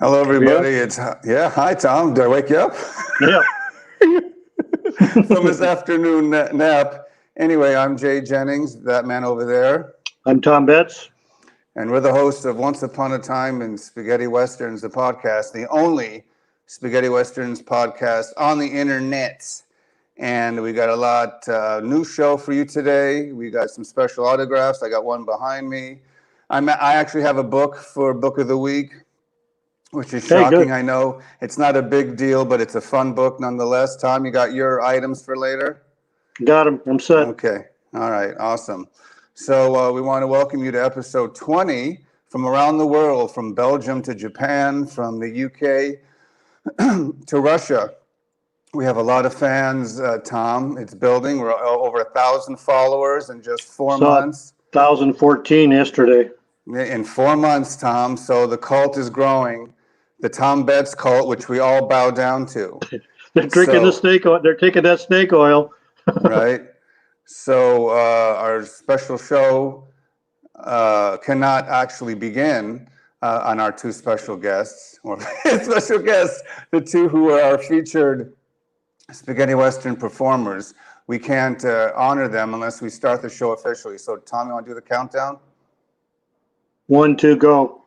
Hello, everybody. Yeah. Hi, Tom. Did I wake you up Yeah. from his afternoon nap? Anyway, I'm Jay Jennings, that man over there, I'm Tom Betts. and we're the hosts of Once Upon a Time in Spaghetti Westerns, the podcast, the only Spaghetti Westerns podcast on the internet. And we got a lot new show for you today. We got some special autographs. I got one behind me. I actually have a book for Book of the Week, which is shocking. Good. I know it's not a big deal, but it's a fun book nonetheless. Tom, you got your items for later? Got him. I'm set. Okay. All right. Awesome. So we want to welcome you to episode 20 from around the world, from Belgium to Japan, from the UK to Russia. We have a lot of fans, Tom. It's building. We're over 1,000 followers in just 4 months. 1,014 yesterday. In 4 months, Tom. So the cult is growing. The Tom Betts cult, which we all bow down to. They're drinking the snake oil. They're taking that snake oil. Right. So our special show cannot actually begin on our two special guests, or special guests, the two who are our featured Spaghetti Western performers. We can't honor them unless we start the show officially. So, Tom, you want to do the countdown? 1, 2, go.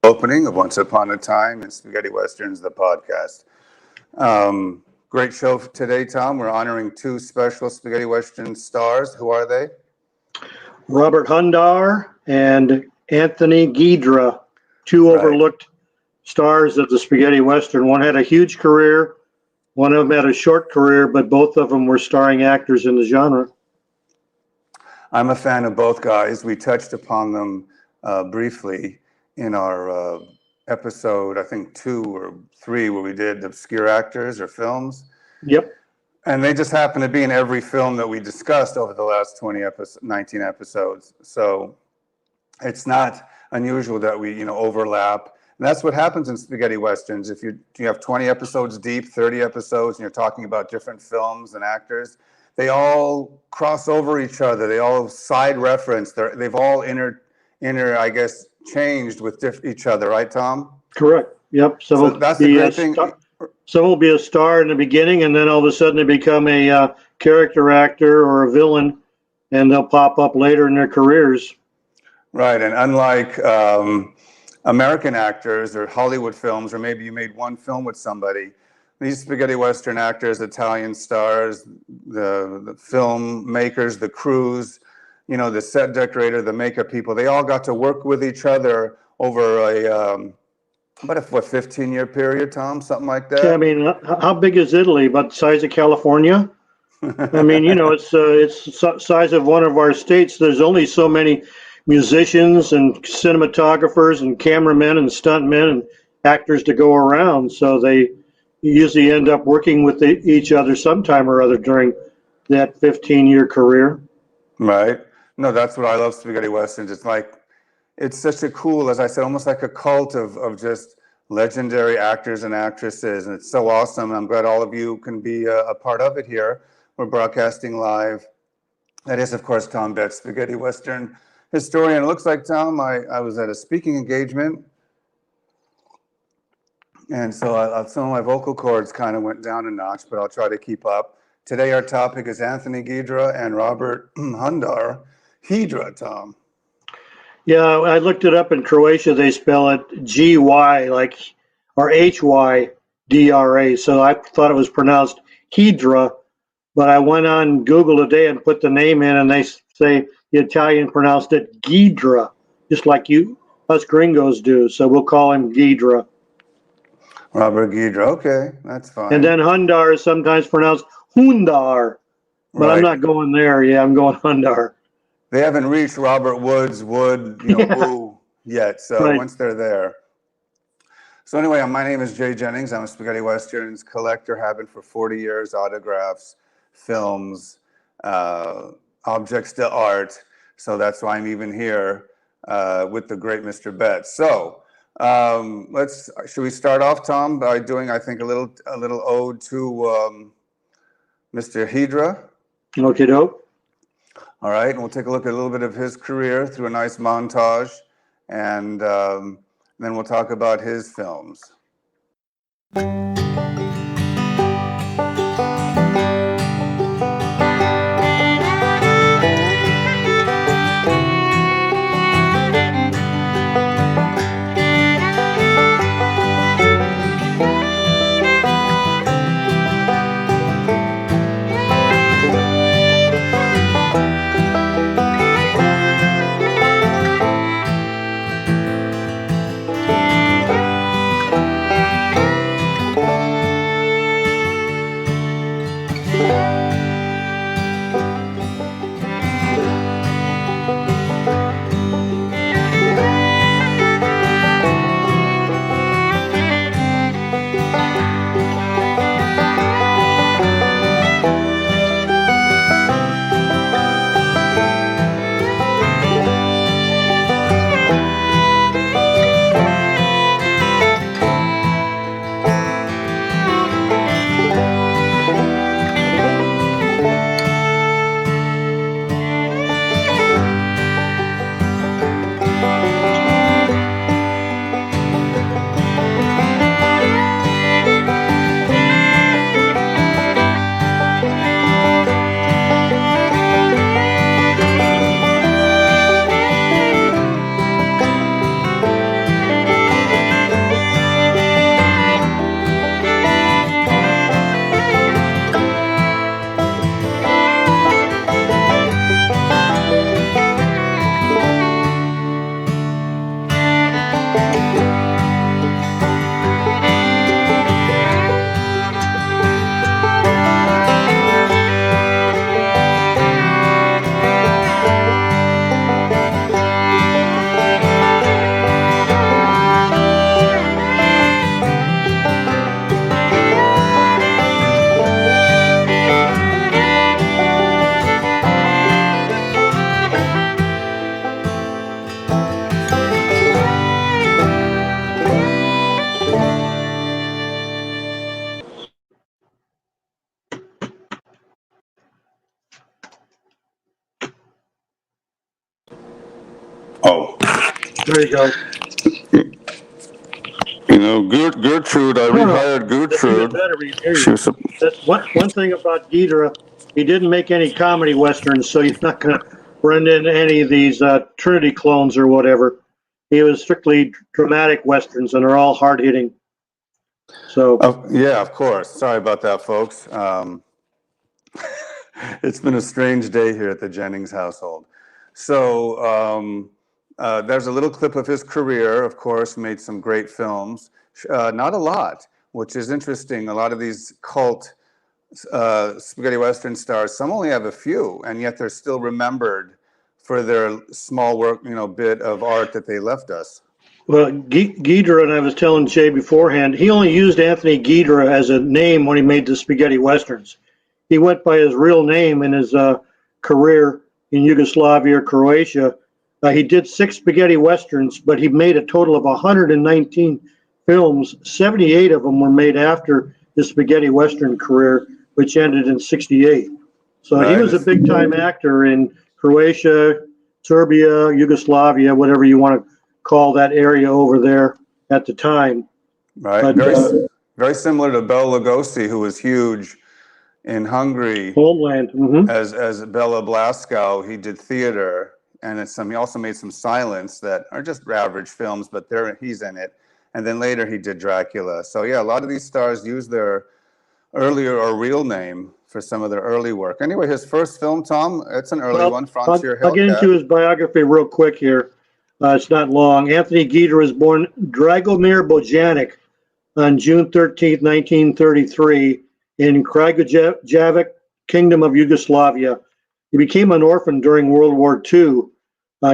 Opening of Once Upon a Time in Spaghetti Westerns, the podcast. Great show today, Tom. We're honoring two special Spaghetti Western stars. Who are they? Robert Hundar and Anthony Ghidra, two overlooked stars of the Spaghetti Western. One had a huge career. One of them had a short career, but both of them were starring actors in the genre. I'm a fan of both guys. We touched upon them briefly in our episode, I think 2 or 3, where we did obscure actors or films. Yep. And they just happen to be in every film that we discussed over the last 19 episodes. So it's not unusual that we, overlap. And that's what happens in spaghetti westerns. If you have 20 episodes deep, 30 episodes, and you're talking about different films and actors, they all cross over each other. They all side reference. They've all changed with each other, right, Tom? Correct. Yep. So that's the great thing. Some will be a star in the beginning, and then all of a sudden they become a character actor or a villain, and they'll pop up later in their careers. Right, and unlike American actors or Hollywood films, or maybe you made one film with somebody, these spaghetti western actors, Italian stars, the filmmakers, the crews, the set decorator, the makeup people, they all got to work with each other over about a 15-year period, Tom, something like that. Yeah, I mean, how big is Italy? About the size of California? I mean, it's the size of one of our states. There's only so many musicians and cinematographers and cameramen and stuntmen and actors to go around. So they usually end up working with each other sometime or other during that 15-year career. Right. No, that's what I love spaghetti westerns. It's such a cool, as I said, almost like a cult of just legendary actors and actresses. And it's so awesome. I'm glad all of you can be a part of it here. We're broadcasting live. That is, of course, Tom Betts, spaghetti western historian. It looks like, Tom, I was at a speaking engagement. And so some of my vocal cords kind of went down a notch, but I'll try to keep up. Today, our topic is Anthony Ghidra and Robert Hundar. Ghidra, Tom. Yeah, I looked it up. In Croatia, they spell it G-Y, or H-Y-D-R-A. So I thought it was pronounced Ghidra, but I went on Google today and put the name in, and they say the Italian pronounced it Ghidra, just like you us gringos do. So we'll call him Ghidra. Robert Ghidra. Okay, that's fine. And then Hundar is sometimes pronounced Hundar. But right. I'm not going there. Yeah, I'm going Hundar. They haven't reached Robert Wood, Woo yet. So Right. once they're there. So anyway, my name is Jay Jennings. I'm a spaghetti westerns collector, have been for 40 years, autographs, films, objects to art. So that's why I'm even here with the great Mr. Betts. So should we start off, Tom, by doing, I think, a little ode to Mr. Ghidra? Okay, dope. All right, and we'll take a look at a little bit of his career through a nice montage, and then we'll talk about his films. Oh. There you go. You know, Gertrude, I rehired Gertrude. That's one thing about Ghidra. He didn't make any comedy westerns, so you're not going to run into any of these Trinity clones or whatever. He was strictly dramatic westerns, and they're all hard hitting. So yeah, of course. Sorry about that, folks. It's been a strange day here at the Jennings household. So there's a little clip of his career, of course, made some great films. Not a lot, which is interesting. A lot of these cult spaghetti western stars, some only have a few, and yet they're still remembered for their small work, bit of art that they left us. Well, Ghidra, and I was telling Jay beforehand, he only used Anthony Ghidra as a name when he made the spaghetti westerns. He went by his real name in his career in Yugoslavia or Croatia. He did 6 spaghetti westerns, but he made a total of 119 films. 78 of them were made after his spaghetti western career, which ended in '68. So He was a big-time actor in Croatia, Serbia, Yugoslavia, whatever you want to call that area over there at the time. Right. But, very similar to Bela Lugosi, who was huge in Hungary. Homeland. Mm-hmm. As Bela Blaskow, he did theater, and he also made some silents that are just average films, but he's in it. And then later he did Dracula. So yeah, a lot of these stars use their earlier or real name for some of their early work. Anyway, his first film, Tom, it's an early one, Frontier Hellcat. I'll get into his biography real quick here. It's not long. Anthony Ghidra was born Dragomir Bojanic on June 13th, 1933, in Kragujevac, Kingdom of Yugoslavia. He became an orphan during World War II.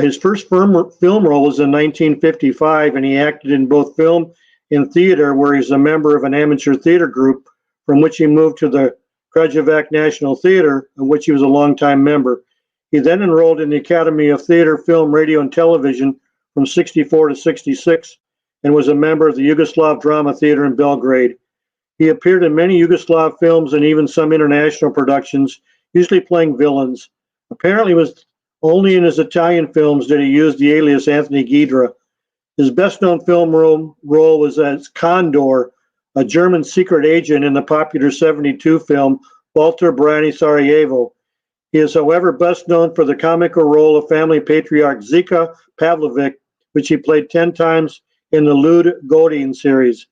His first film role was in 1955, and he acted in both film and theater, where he's a member of an amateur theater group, from which he moved to the Kragujevac National Theater, of which he was a longtime member. He then enrolled in the Academy of Theater, Film, Radio, and Television from 64 to 66, and was a member of the Yugoslav Drama Theater in Belgrade. He appeared in many Yugoslav films and even some international productions, usually playing villains. Apparently, it was only in his Italian films did he use the alias Anthony Ghidra. His best-known film role was as Condor, a German secret agent in the popular 72 film Walter Brani Sarajevo. He is, however, best known for the comical role of family patriarch Zika Pavlovic, which he played 10 times in the Lud Godin series.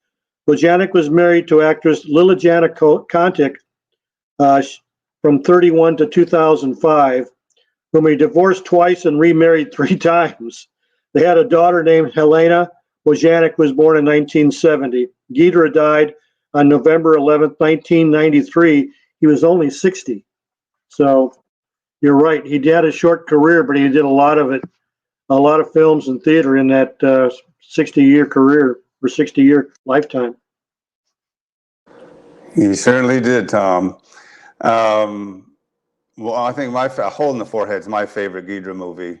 Bojanic was married to actress Liljana Kontic from 31 to 2005, whom he divorced twice and remarried 3 times. They had a daughter named Helena. Bojanic was born in 1970. Ghidra died on November 11th, 1993. He was only 60. So you're right. He had a short career, but he did a lot of it, a lot of films and theater in that 60-year career or 60-year lifetime. He certainly did, Tom. Well, I think Hole in the Forehead is my favorite Ghidra movie.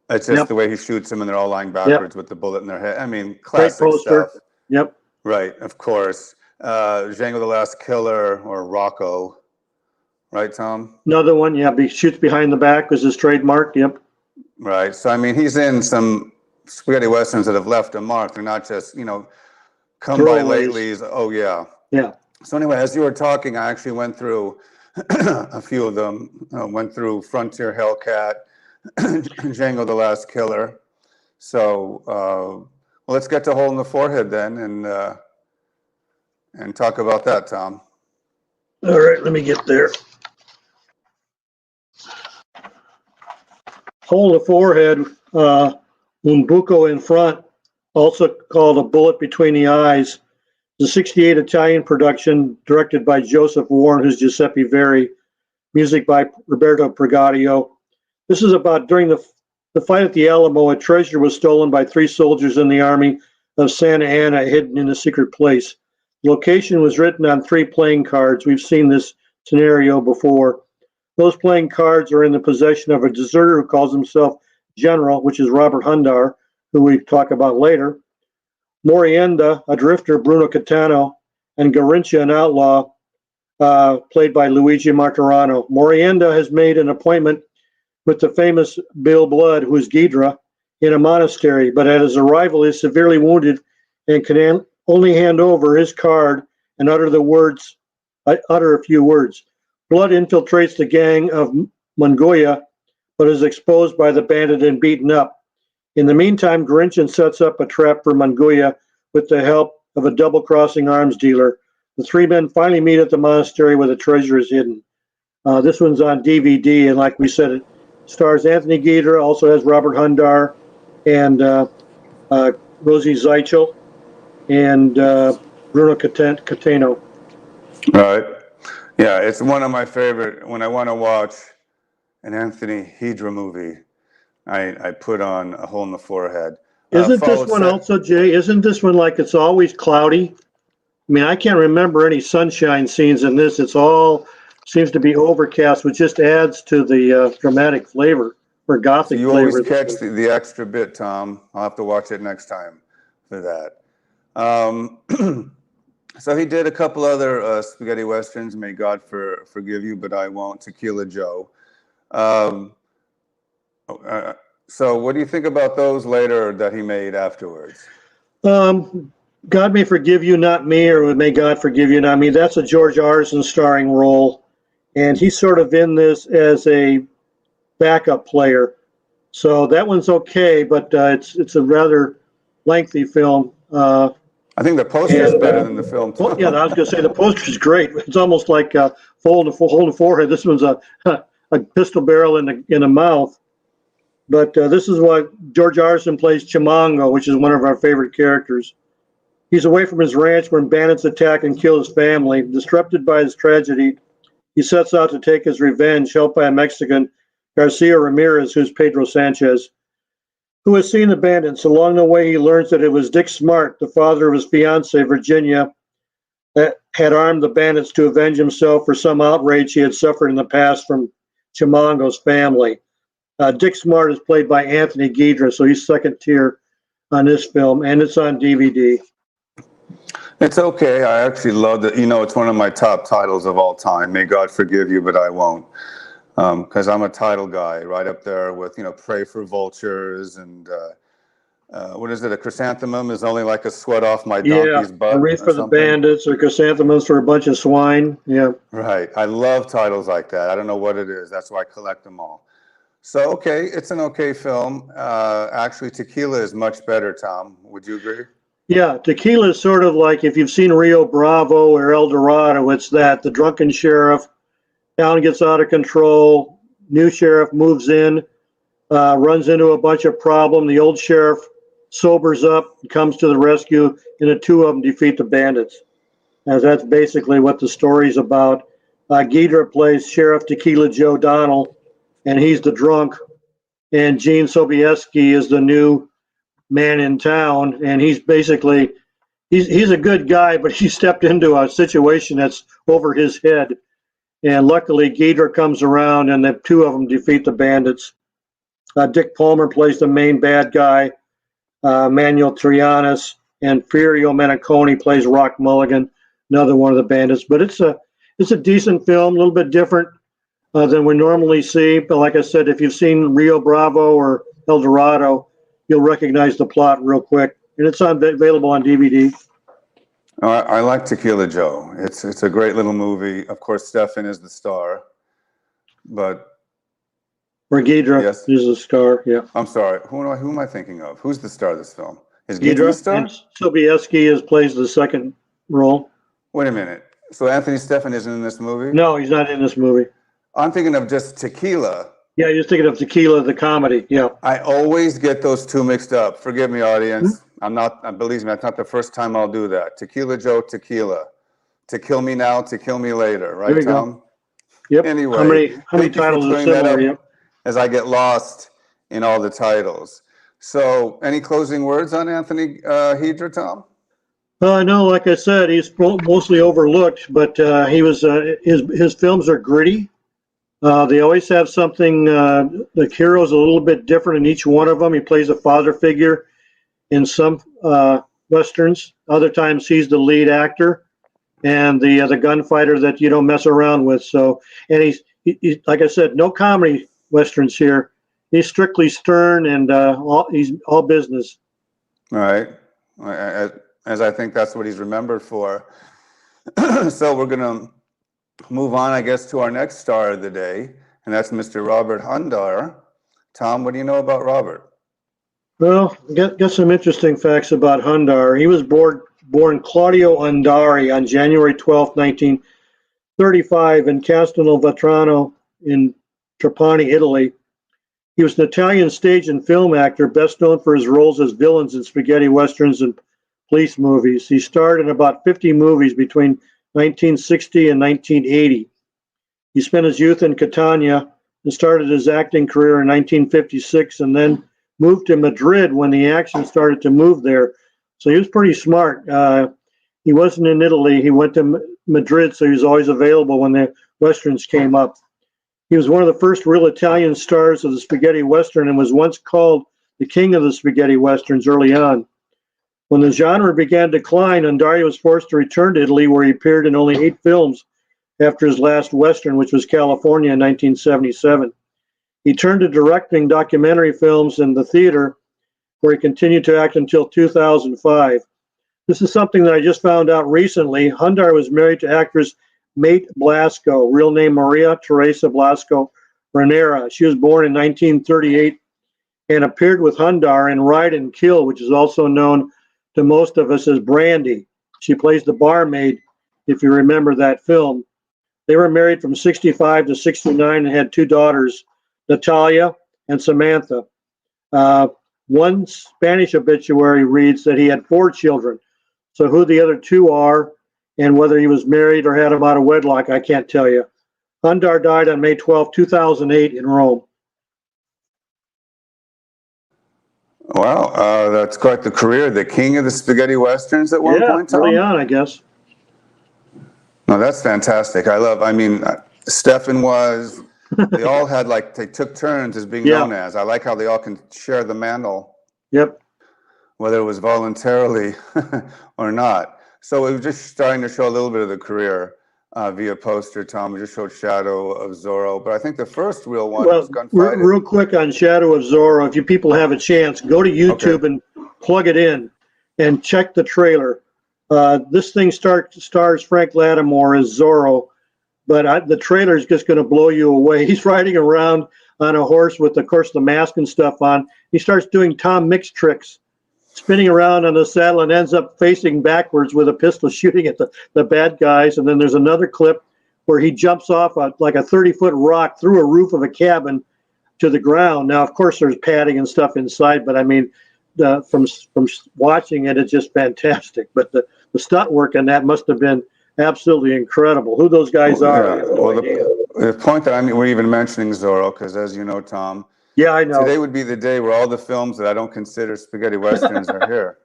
It's just the way he shoots them and they're all lying backwards with the bullet in their head. I mean, classic stuff. Yep. Right, of course. Django the Last Killer or Rocco. Right, Tom? Another one, he shoots behind the back was his trademark, yep. Right, so I mean, he's in some spaghetti westerns that have left a mark. They're not just, come by latelys. Oh, yeah. Yeah. So anyway, as you were talking, I actually went through a few of them. Went through Frontier Hellcat, Django the Last Killer. So well, let's get to Hole in the Forehead then and talk about that, Tom. All right, let me get there. Hole in the Forehead, un buco in front, also called A Bullet Between the Eyes, the 68 Italian production directed by Joseph Warren, who's Giuseppe Verri, music by Roberto Pregadio. This is about during the fight at the Alamo, a treasure was stolen by 3 soldiers in the army of Santa Anna hidden in a secret place. The location was written on 3 playing cards. We've seen this scenario before. Those playing cards are in the possession of a deserter who calls himself General, which is Robert Hundar, who we talk about later. Morienda, a drifter, Bruno Catano, and Garincha, an outlaw, played by Luigi Martorano. Morienda has made an appointment with the famous Bill Blood, who is Ghidra, in a monastery, but at his arrival is severely wounded and can only hand over his card and utter a few words. Blood infiltrates the gang of Mongoya, but is exposed by the bandit and beaten up. In the meantime, Grinchen sets up a trap for Mongoya with the help of a double-crossing arms dealer. The 3 men finally meet at the monastery where the treasure is hidden. This one's on DVD, and like we said, it stars Anthony Ghidra, also has Robert Hundar and Rosie Zeichel and Bruno Catano. Right. Yeah, it's one of my favorite. When I want to watch an Anthony Ghidra movie, I put on A Hole in the Forehead. Isn't this one also, Jay? Isn't this one like it's always cloudy? I mean, I can't remember any sunshine scenes in this. It's all seems to be overcast, which just adds to the dramatic flavor or gothic you flavor. You always catch the extra bit, Tom. I'll have to watch it next time for that. So he did a couple other spaghetti westerns. May God forgive you, but I won't. Tequila Joe. So what do you think about those later that he made afterwards? God May Forgive You, Not Me, or May God Forgive You, Not Me. That's a George Arson starring role. And he's sort of in this as a backup player. So that one's okay, but it's a rather lengthy film. I think the poster is better than the film. Yeah, I was going to say the poster is great. It's almost like Hole in the Forehead. This one's a pistol barrel in a mouth. But this is what George Arson plays Chimango, which is one of our favorite characters. He's away from his ranch when bandits attack and kill his family. Disrupted by his tragedy, he sets out to take his revenge, helped by a Mexican, Garcia Ramirez, who's Pedro Sanchez, who has seen the bandits. Along the way, he learns that it was Dick Smart, the father of his fiancee, Virginia, that had armed the bandits to avenge himself for some outrage he had suffered in the past from Chimango's family. Dick Smart is played by Anthony Ghidra, so he's second tier on this film, and it's on DVD. It's okay. I actually love it. It's one of my top titles of all time. May God forgive you, but I won't. Because I'm a title guy, right up there with, Pray for Vultures and what is it? A chrysanthemum is only like a sweat off my donkey's butt. A Wreath for the Bandits, or chrysanthemums for a bunch of swine. Yeah. Right. I love titles like that. I don't know what it is. That's why I collect them all. So, okay, it's an okay film. Actually, Tequila is much better, Tom. Would you agree? Yeah, Tequila is sort of like, if you've seen Rio Bravo or El Dorado, it's that. The drunken sheriff, town gets out of control, new sheriff moves in, runs into a bunch of problems. The old sheriff sobers up, comes to the rescue, and the two of them defeat the bandits. And that's basically what the story's about. Ghidra plays Sheriff Tequila Joe Donnell, and he's the drunk. And Gene Sobieski is the new man in town, and he's basically, he's a good guy, but he stepped into a situation that's over his head. And luckily, Ghidra comes around, and the two of them defeat the bandits. Dick Palmer plays the main bad guy, Manuel Trianis, and Furio Menaconi plays Rock Mulligan, another one of the bandits. But it's a decent film, a little bit different than we normally see. But like I said, if you've seen Rio Bravo or El Dorado, you'll recognize the plot real quick. And it's available on DVD. I like Tequila Joe. It's a great little movie. Of course, Stefan is the star, but or Ghidra is the star. Yeah. I'm sorry. Who am I thinking of? Who's the star of this film? Is Ghidra the star? And Sobieski plays the second role. Wait a minute. So Anthony Stefan isn't in this movie? No, he's not in this movie. I'm thinking of just Tequila. Yeah, you're thinking of Tequila, the comedy. Yeah. I always get those two mixed up. Forgive me, audience. Believe me, that's not the first time I'll do that. Tequila Joe, Tequila. To kill me now, to kill me later. Right, Tom? Go. Yep. Anyway, how many titles are similar? Yep. As I get lost in all the titles. So, any closing words on Anthony Ghidra, Tom? No, like I said, he's mostly overlooked, but he was his films are gritty. They always have something. The hero's a little bit different in each one of them. He plays a father figure in some westerns. Other times, he's the lead actor and the gunfighter that you don't mess around with. So, and he's like I said, no comedy westerns here. He's strictly stern and he's all business. All right. As I think that's what he's remembered for. So we're going to move on, I guess, to our next star of the day, and that's Mr. Robert Hundar. Tom, what do you know about Robert? Well, got some interesting facts about Hundar. He was born Claudio Undari on January 12, 1935 in Castelvetrano in Trapani, Italy. He was an Italian stage and film actor, best known for his roles as villains in spaghetti westerns and police movies. He starred in about 50 movies between 1960 and 1980. He spent his youth in Catania and started his acting career in 1956 and then moved to Madrid when the action started to move there. So he was pretty smart. He wasn't in Italy. He went to Madrid, so he was always available when the westerns came up. He was one of the first real Italian stars of the spaghetti western and was once called the king of the spaghetti westerns early on. When the genre began to decline, Undari was forced to return to Italy, where he appeared in only 8 films after his last western, which was California in 1977. He turned to directing documentary films and the theater, where he continued to act until 2005. This is something that I just found out recently. Hundar was married to actress Mate Blasco, real name Maria Teresa Blasco Ranera. She was born in 1938 and appeared with Hundar in Ride and Kill, which is also known to most of us as Brandy. She plays the barmaid, if you remember that film. They were married from 65 to 69 and had 2 daughters, Natalia and Samantha. One Spanish obituary reads that he had 4 children. So who the other 2 are and whether he was married or had them out of wedlock, I can't tell you. Hundar died on May 12, 2008 in Rome. Wow, that's quite the career. The king of the spaghetti westerns at one point, Tom? Early on, I guess. No, that's fantastic. I mean, Stefan was, they all had they took turns as being known as. I like how they all can share the mantle. Yep. Whether it was voluntarily or not. So we were just starting to show a little bit of the career via poster, Tom. We just showed Shadow of Zorro, but I think the first real one was Gunfight. Real quick on Shadow of Zorro, if you people have a chance, go to YouTube and plug it in and check the trailer. This thing stars Frank Lattimore as Zorro, but the trailer is just going to blow you away. He's riding around on a horse with, of course, the mask and stuff on. He starts doing Tom Mix tricks, spinning around on the saddle and ends up facing backwards with a pistol shooting at the bad guys. And then there's another clip where he jumps off like a 30-foot rock through a roof of a cabin to the ground. Now, of course, there's padding and stuff inside, but I mean, from watching it, it's just fantastic. But the stunt work on that must have been absolutely incredible. Who those guys are? Well, the point that we're even mentioning Zorro, because as you know, Tom, yeah, I know. Today would be the day where all the films that I don't consider spaghetti westerns are here.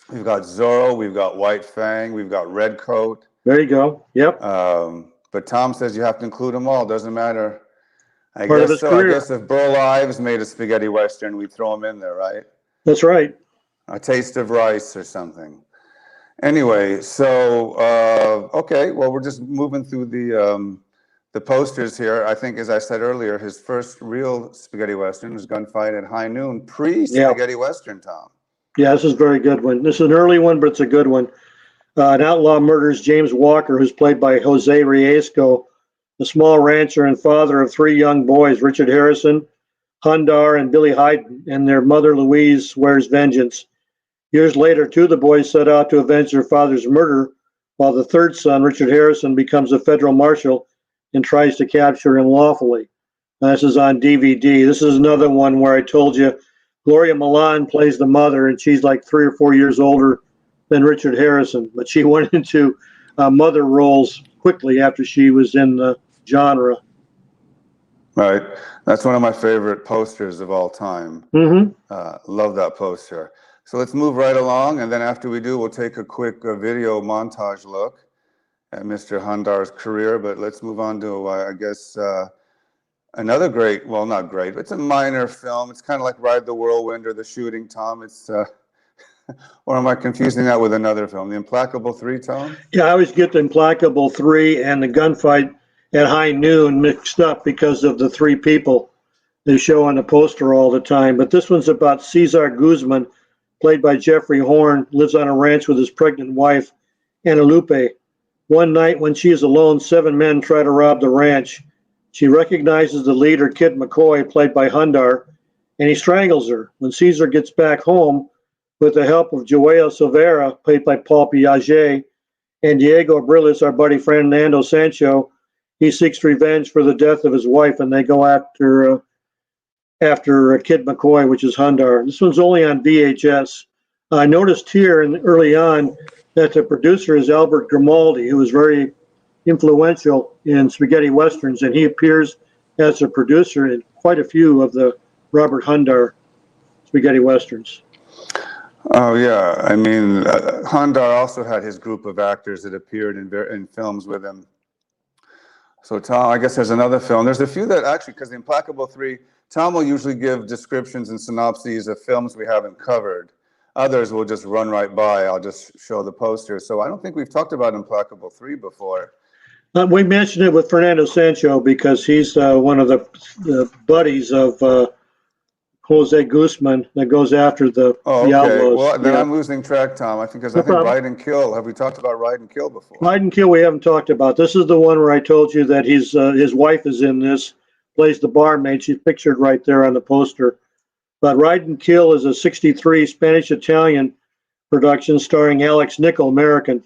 We've got Zorro, we've got White Fang, we've got Red Coat. There you go. Yep. But Tom says you have to include them all. Doesn't matter. I guess if Burl Ives made a spaghetti western, we'd throw him in there, right? That's right. A Taste of Rice or something. Anyway, so okay, well, we're just moving through the posters here. I think, as I said earlier, his first real spaghetti western was Gunfight at High Noon, pre-spaghetti western, Tom. Yeah, this is a very good one. This is an early one, but it's a good one. An outlaw murders James Walker, who's played by Jose Riesco, a small rancher and father of 3 young boys, Richard Harrison, Hundar, and Billy Hayden, and their mother Louise swears vengeance. Years later, 2 of the boys set out to avenge their father's murder, while the 3rd son, Richard Harrison, becomes a federal marshal and tries to capture him lawfully. This is on DVD. This is another one where I told you Gloria Milan plays the mother, and she's like 3 or 4 years older than Richard Harrison, but she went into mother roles quickly after she was in the genre. Right. That's one of my favorite posters of all time. Love that poster. So let's move right along, and then after we do, we'll take a quick video montage look at Mr. Hundar's career, but let's move on to, I guess, another great, well, not great, but it's a minor film. It's kind of like Ride the Whirlwind or The Shooting, Tom. It's, or am I confusing that with another film? The Implacable 3, Tom? Yeah, I always get the Implacable 3 and the Gunfight at High Noon mixed up because of the 3 people they show on the poster all the time. But this one's about Cesar Guzman, played by Jeffrey Horn, lives on a ranch with his pregnant wife, Ana Lupe. One night when she is alone, 7 men try to rob the ranch. She recognizes the leader, Kid McCoy, played by Hundar, and he strangles her. When Caesar gets back home, with the help of Joao Silveira, played by Paul Piaget, and Diego Brillis, our buddy Fernando Sancho, he seeks revenge for the death of his wife, and they go after Kid McCoy, which is Hundar. This one's only on VHS. I noticed here early on that the producer is Albert Grimaldi, who was very influential in spaghetti westerns, and he appears as a producer in quite a few of the Robert Hundar spaghetti westerns. Oh, yeah. I mean, Hundar also had his group of actors that appeared in films with him. So, Tom, I guess there's another film. There's a few that actually, because the Implacable 3, Tom will usually give descriptions and synopses of films we haven't covered. Others will just run right by. I'll just show the poster. So I don't think we've talked about Implacable 3 before. We mentioned it with Fernando Sancho because he's one of the buddies of Jose Guzman that goes after the outlaws. Well, then I'm losing track, Tom. I think Ride and Kill. Have we talked about Ride and Kill before? Ride and Kill we haven't talked about. This is the one where I told you that his wife is in this, plays the barmaid. She's pictured right there on the poster. But Ride and Kill is a '63 Spanish-Italian production starring Alex Nichol, American.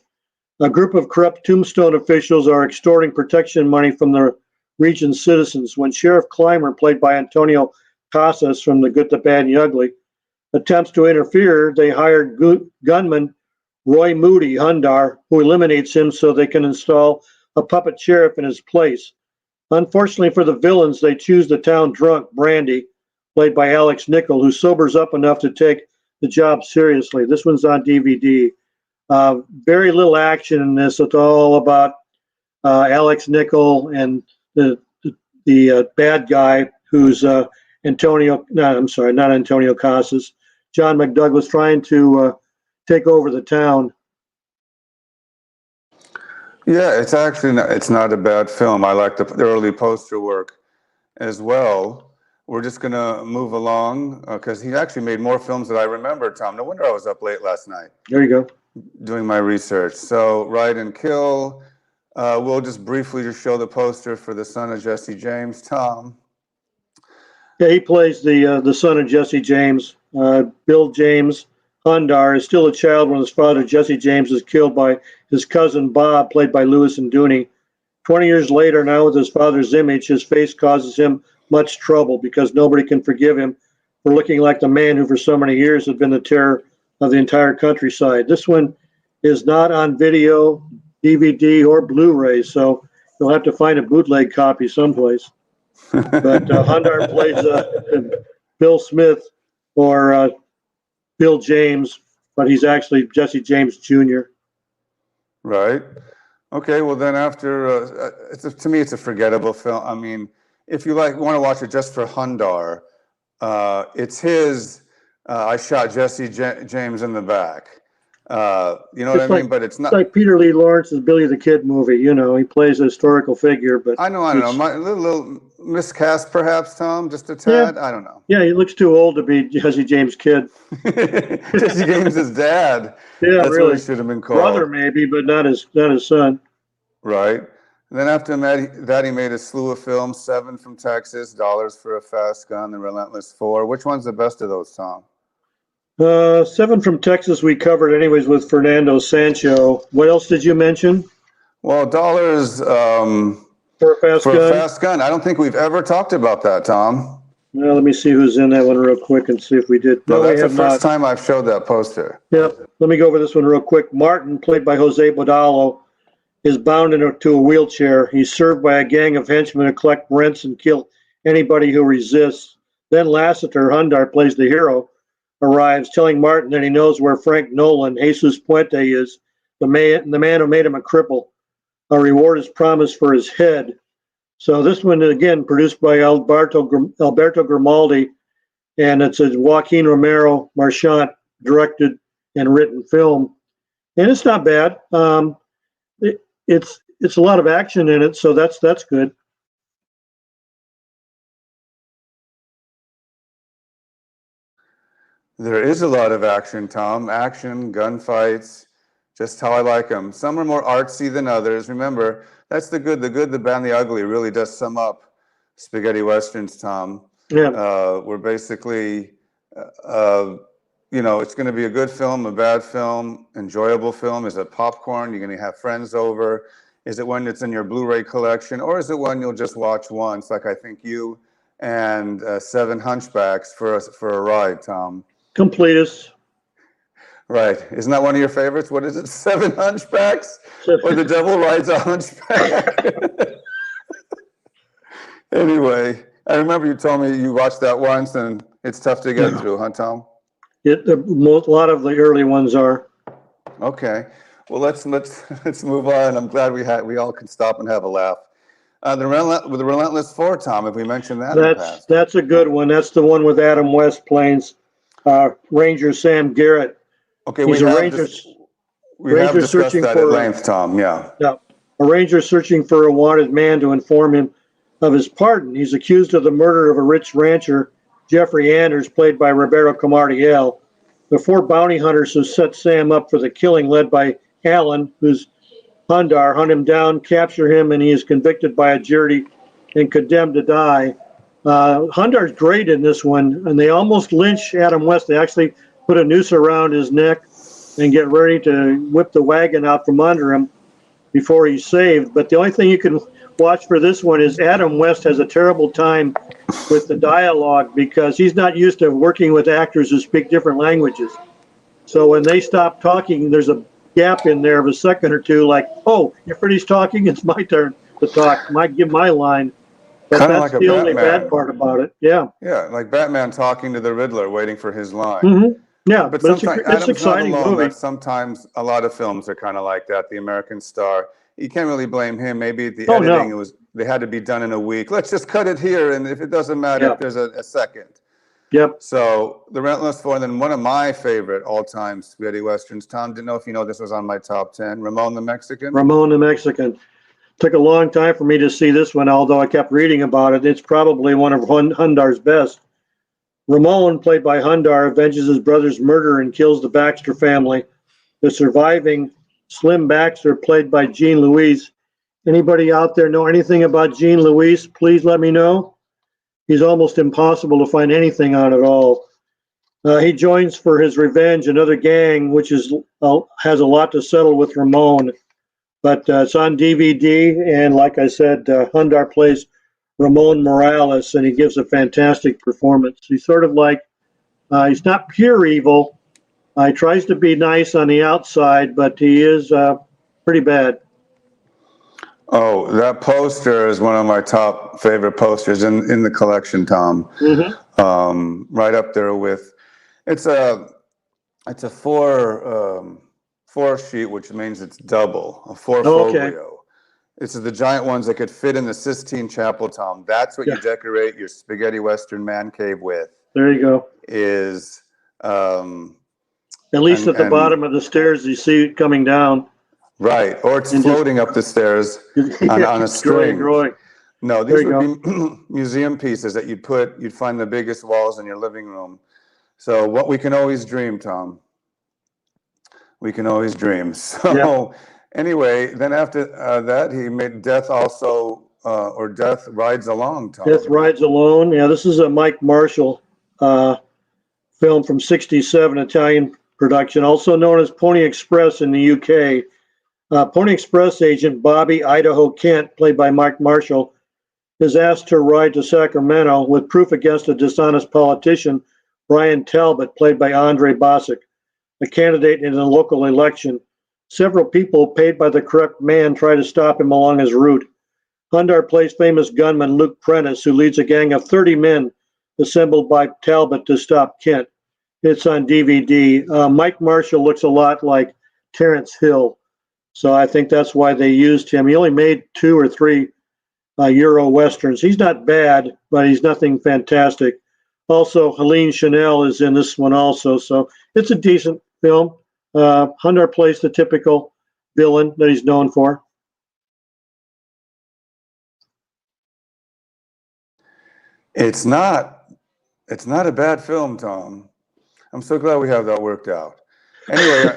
A group of corrupt Tombstone officials are extorting protection money from the region's citizens. When Sheriff Clymer, played by Antonio Casas from The Good, the Bad, and the Ugly. Attempts to interfere, they hired gunman Roy Moody Hundar, who eliminates him so they can install a puppet sheriff in his place. Unfortunately for the villains, they choose the town drunk, Brandy, played by Alex Nichol, who sobers up enough to take the job seriously. This one's on DVD. Very little action in this. It's all about Alex Nichol and the bad guy who's not Antonio Casas, John McDouglas, trying to take over the town. Yeah, it's not a bad film. I like the early poster work as well. We're just going to move along because he actually made more films than I remember, Tom. No wonder I was up late last night. There you go. Doing my research. So, Ride and Kill. We'll just briefly just show the poster for the son of Jesse James, Tom. Yeah, he plays the son of Jesse James. Bill James Hundar is still a child when his father, Jesse James, is killed by his cousin Bob, played by Lewis and Dooney. 20 years later, now with his father's image, his face causes him much trouble because nobody can forgive him for looking like the man who for so many years had been the terror of the entire countryside. This one is not on video, DVD, or Blu-ray, so you'll have to find a bootleg copy someplace. But Hundar plays Bill Smith or Bill James, but he's actually Jesse James Jr. Right. Okay, well then after, to me it's a forgettable film. I mean, if you want to watch it just for Hundar, it's his, I shot Jesse James in the back. You know what I mean? But it's not like Peter Lee Lawrence's Billy the Kid movie. You know, he plays a historical figure, but I know. My little miscast, perhaps, Tom, just a tad. Yeah. I don't know. Yeah, he looks too old to be Jesse James' kid. Jesse James' dad. Yeah, that's really. What he should have been called. Brother, maybe, but not his son. Right. And then after that, he made a slew of films: 7 from Texas, Dollars for a Fast Gun, The Relentless 4. Which one's the best of those, Tom? 7 from Texas we covered anyways with Fernando Sancho. What else did you mention? Well, Dollars for a Fast Gun. I don't think we've ever talked about that, Tom. Well, let me see who's in that one real quick and see if we did. No, that's the first time I've showed that poster. Yep. Let me go over this one real quick. Martin, played by Jose Bodalo, is bound into a wheelchair. He's served by a gang of henchmen who collect rents and kill anybody who resists. Then Lasseter, Hundar, plays the hero, arrives, telling Martin that he knows where Frank Nolan, Jesus Puente, is, the man who made him a cripple. A reward is promised for his head. So this one, again, produced by Alberto Grimaldi, and it's a Joaquin Romero Marchant directed and written film. And it's not bad. It's a lot of action in it, so that's good. There is a lot of action, Tom. Action, gunfights, just how I like them. Some are more artsy than others. Remember, that's the good, the bad, and the ugly really does sum up spaghetti westerns, Tom. Yeah. We're basically, it's going to be a good film, a bad film, enjoyable film. Is it popcorn? You're going to have friends over. Is it one that's in your Blu-ray collection? Or is it one you'll just watch once, like I think you and 7 Hunchbacks for a ride, Tom? Completist. Right. Isn't that one of your favorites? What is it? 7 Hunchbacks? Or The Devil Rides a Hunchback? Anyway, I remember you told me you watched that once and it's tough to get through, huh, Tom? A lot of the early ones are. Okay. Well, let's move on. I'm glad we all can stop and have a laugh. The Relentless 4, Tom, have we mentioned that? That's a good one. That's the one with Adam West playing Ranger Sam Garrett. Okay, we have discussed that at length, Tom. Yeah. Yeah. A ranger searching for a wanted man to inform him of his pardon. He's accused of the murder of a rich rancher, Jeffrey Anders, played by Roberto Camardiel. The 4 bounty hunters who set Sam up for the killing, led by Alan, who's Hundar, hunt him down, capture him, and he is convicted by a jury and condemned to die. Hundar's great in this one, and they almost lynch Adam West. They actually put a noose around his neck and get ready to whip the wagon out from under him. before he's saved. But the only thing you can watch for this one is Adam West has a terrible time with the dialogue because he's not used to working with actors who speak different languages. So when they stop talking, there's a gap in there of a second or two, like, oh, if Freddie's talking, it's my turn to talk. Might give my line. But Kind of that's like a the only Batman. bad part about it. Yeah. Yeah, like Batman talking to the Riddler, waiting for his line. Mm-hmm. Yeah, But but it's sometimes an Adam's not exciting alone. movie. That's sometimes a lot of films are kind of like that. The American Star. You can't really blame him. Maybe the Oh, editing no. they had to be done in a week. Let's just cut it here, and if it doesn't matter, Yeah. if there's a second. Yep. So The Relentless Four, and then one of my favorite all-time spaghetti westerns. Tom, didn't know if you know this was on my top 10. Ramon the Mexican. Ramon the Mexican. Took a long time for me to see this one, although I kept reading about it. It's probably one of Hundar's best. Ramon, played by Hundar, avenges his brother's murder and kills the Baxter family. The surviving Slim Baxter, played by Jean Louise. Anybody out there know anything about Jean Louise? Please let me know. He's almost impossible to find anything on at all. He joins for his revenge another gang, which has a lot to settle with Ramon. But it's on DVD, and like I said, Hundar plays Ramon Morales, and he gives a fantastic performance. He's sort of like, he's not pure evil. He tries to be nice on the outside, but he is pretty bad. Oh, that poster is one of my top favorite posters in the collection, Tom. Mm-hmm. Right up there with, it's a four sheet, which means it's double, a four folio. Okay. This is the giant ones that could fit in the Sistine Chapel, Tom. That's what you decorate your spaghetti western man cave with. There you go. Is at least at the bottom of the stairs, you see it coming down. Right, or it's floating up the stairs on a string. Growing. No, these would be museum pieces that you'd find the biggest walls in your living room. So what we can always dream, Tom. We can always dream. So anyway, then after that, he made Death Also, or Death Rides Along, Tom. Death Rides Alone. Yeah, this is a Mike Marshall film from '67, Italian production, also known as Pony Express in the UK. Pony Express agent Bobby Idaho Kent, played by Mike Marshall, is asked to ride to Sacramento with proof against a dishonest politician, Brian Talbot, played by Andre Bosick, a candidate in a local election. Several people paid by the corrupt man try to stop him along his route. Hundar plays famous gunman Luke Prentice, who leads a gang of 30 men assembled by Talbot to stop Kent. It's on DVD. Mike Marshall looks a lot like Terrence Hill, so I think that's why they used him. He only made 2 or 3 Euro Westerns. He's not bad, but he's nothing fantastic. Also, Helene Chanel is in this one also, so it's a decent film. Hundar plays the typical villain that he's known for. It's not a bad film, Tom. I'm so glad we have that worked out. Anyway,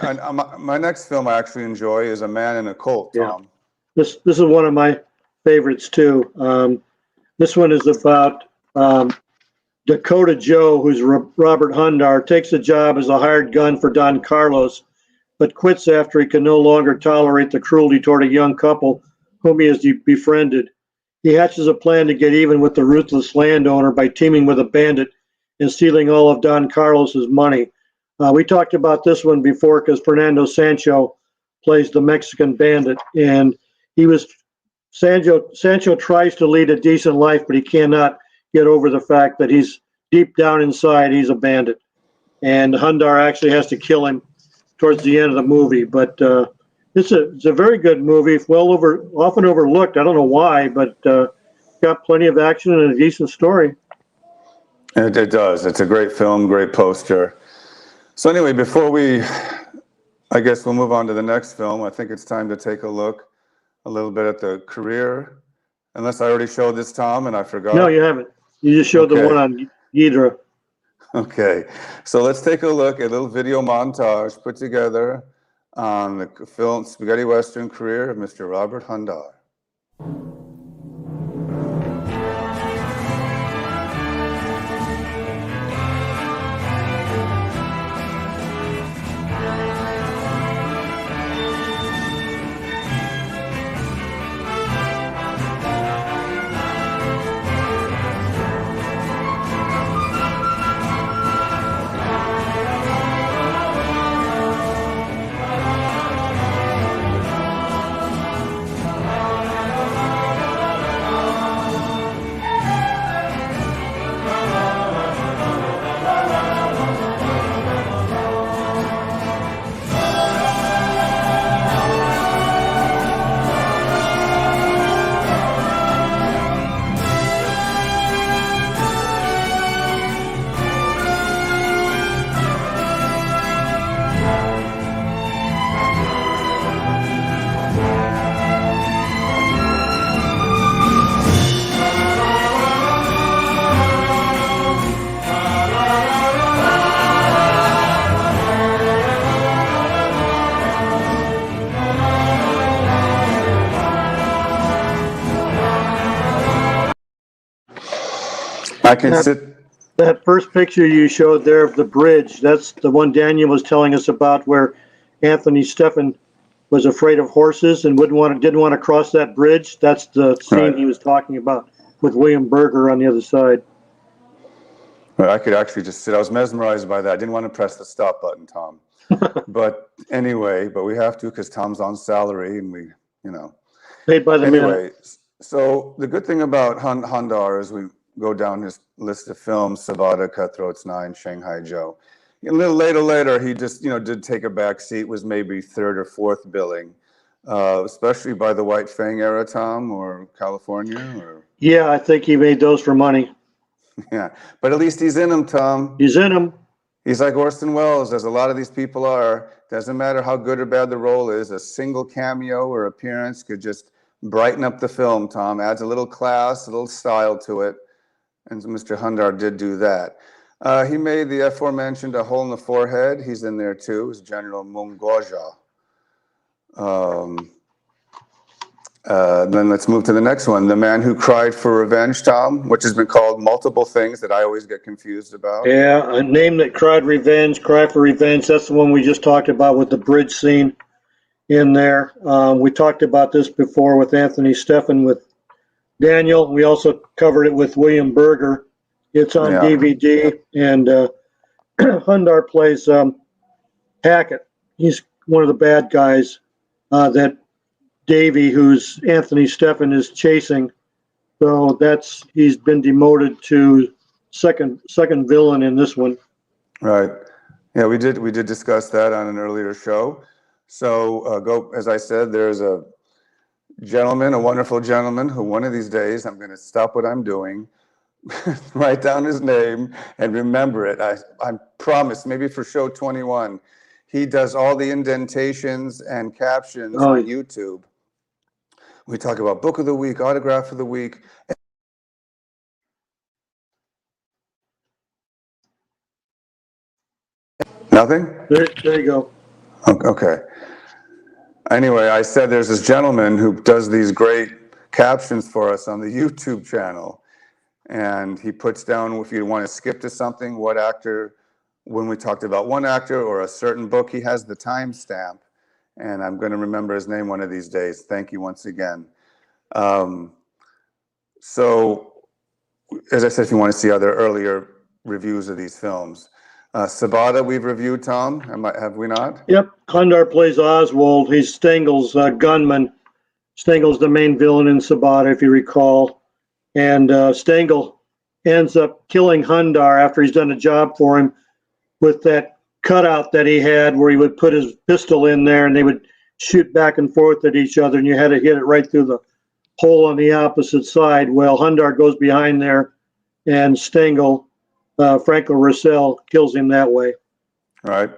my next film I actually enjoy is A Man in a Cult, Tom. Yeah. This is one of my favorites too. This one is about Dakota Joe, who's Robert Hundar, takes a job as a hired gun for Don Carlos, but quits after he can no longer tolerate the cruelty toward a young couple whom he has befriended. He hatches a plan to get even with the ruthless landowner by teaming with a bandit and stealing all of Don Carlos's money. We talked about this one before because Fernando Sancho plays the Mexican bandit, and Sancho tries to lead a decent life, but he cannot get over the fact that he's deep down inside, he's a bandit. And Hundar actually has to kill him towards the end of the movie. But it's a very good movie, often overlooked. I don't know why, but got plenty of action and a decent story. It does. It's a great film, great poster. So anyway, I guess we'll move on to the next film. I think it's time to take a look a little bit at the career. Unless I already showed this, Tom, and I forgot. No, you haven't. You just showed the one on Ghidra. Okay. So let's take a look at a little video montage put together on the film Spaghetti Western career of Mr. Robert Hundar. I can That, sit. that first picture you showed there of the bridge, that's the one Daniel was telling us about, where Anthony Stephan was afraid of horses and didn't want to cross that bridge. That's the Right. scene he was talking about with William Berger on the other side. Well, I could actually just sit. I was mesmerized by that. I didn't want to press the stop button, Tom. But anyway, but we have to because Tom's on salary and we, you know. Paid by the minute. Anyway, so the good thing about Hundar is we go down his list of films: Sabata, Cutthroats 9, Shanghai Joe. A little later, he just, did take a back seat, was maybe third or fourth billing, especially by the White Fang era, Tom, or California, or Yeah, I think he made those for money. yeah. But at least he's in them, Tom. He's in them. He's like Orson Welles, as a lot of these people are. Doesn't matter how good or bad the role is, a single cameo or appearance could just brighten up the film, Tom. Adds a little class, a little style to it. And Mr. Hundar did do that. He made the aforementioned A Hole in the Forehead. He's in there too, as General Mungoja. Then let's move to the next one. The Man Who Cried for Revenge, Tom, which has been called multiple things that I always get confused about. Yeah, a name that cried revenge, cry for revenge. That's the one we just talked about with the bridge scene in there. We talked about this before with Anthony Stephan, with Daniel. We also covered it with William Berger. It's on DVD, and Hundar plays Hackett. He's one of the bad guys that Davy, who's Anthony Stephan, is chasing. So he's been demoted to second villain in this one. Right. Yeah, we did discuss that on an earlier show. So as I said, there's a gentleman, a wonderful gentleman, who one of these days I'm going to stop what I'm doing, write down his name, and remember it. I promise, maybe for show 21, he does all the indentations and captions on YouTube. We talk about book of the week, autograph of the week. Nothing? There you go. Okay. Anyway, I said there's this gentleman who does these great captions for us on the YouTube channel. And he puts down, if you want to skip to something, what actor, when we talked about one actor or a certain book, he has the timestamp. And I'm going to remember his name one of these days. Thank you once again. So, as I said, if you want to see other earlier reviews of these films, Sabata we've reviewed, Tom, have we not? Yep, Hundar plays Oswald. He's Stengel's gunman. Stengel's the main villain in Sabata, if you recall. And Stengel ends up killing Hundar after he's done a job for him with that cutout that he had where he would put his pistol in there and they would shoot back and forth at each other, and you had to hit it right through the hole on the opposite side. Well, Hundar goes behind there, and Stengel, Franco Rossell, kills him that way. All right.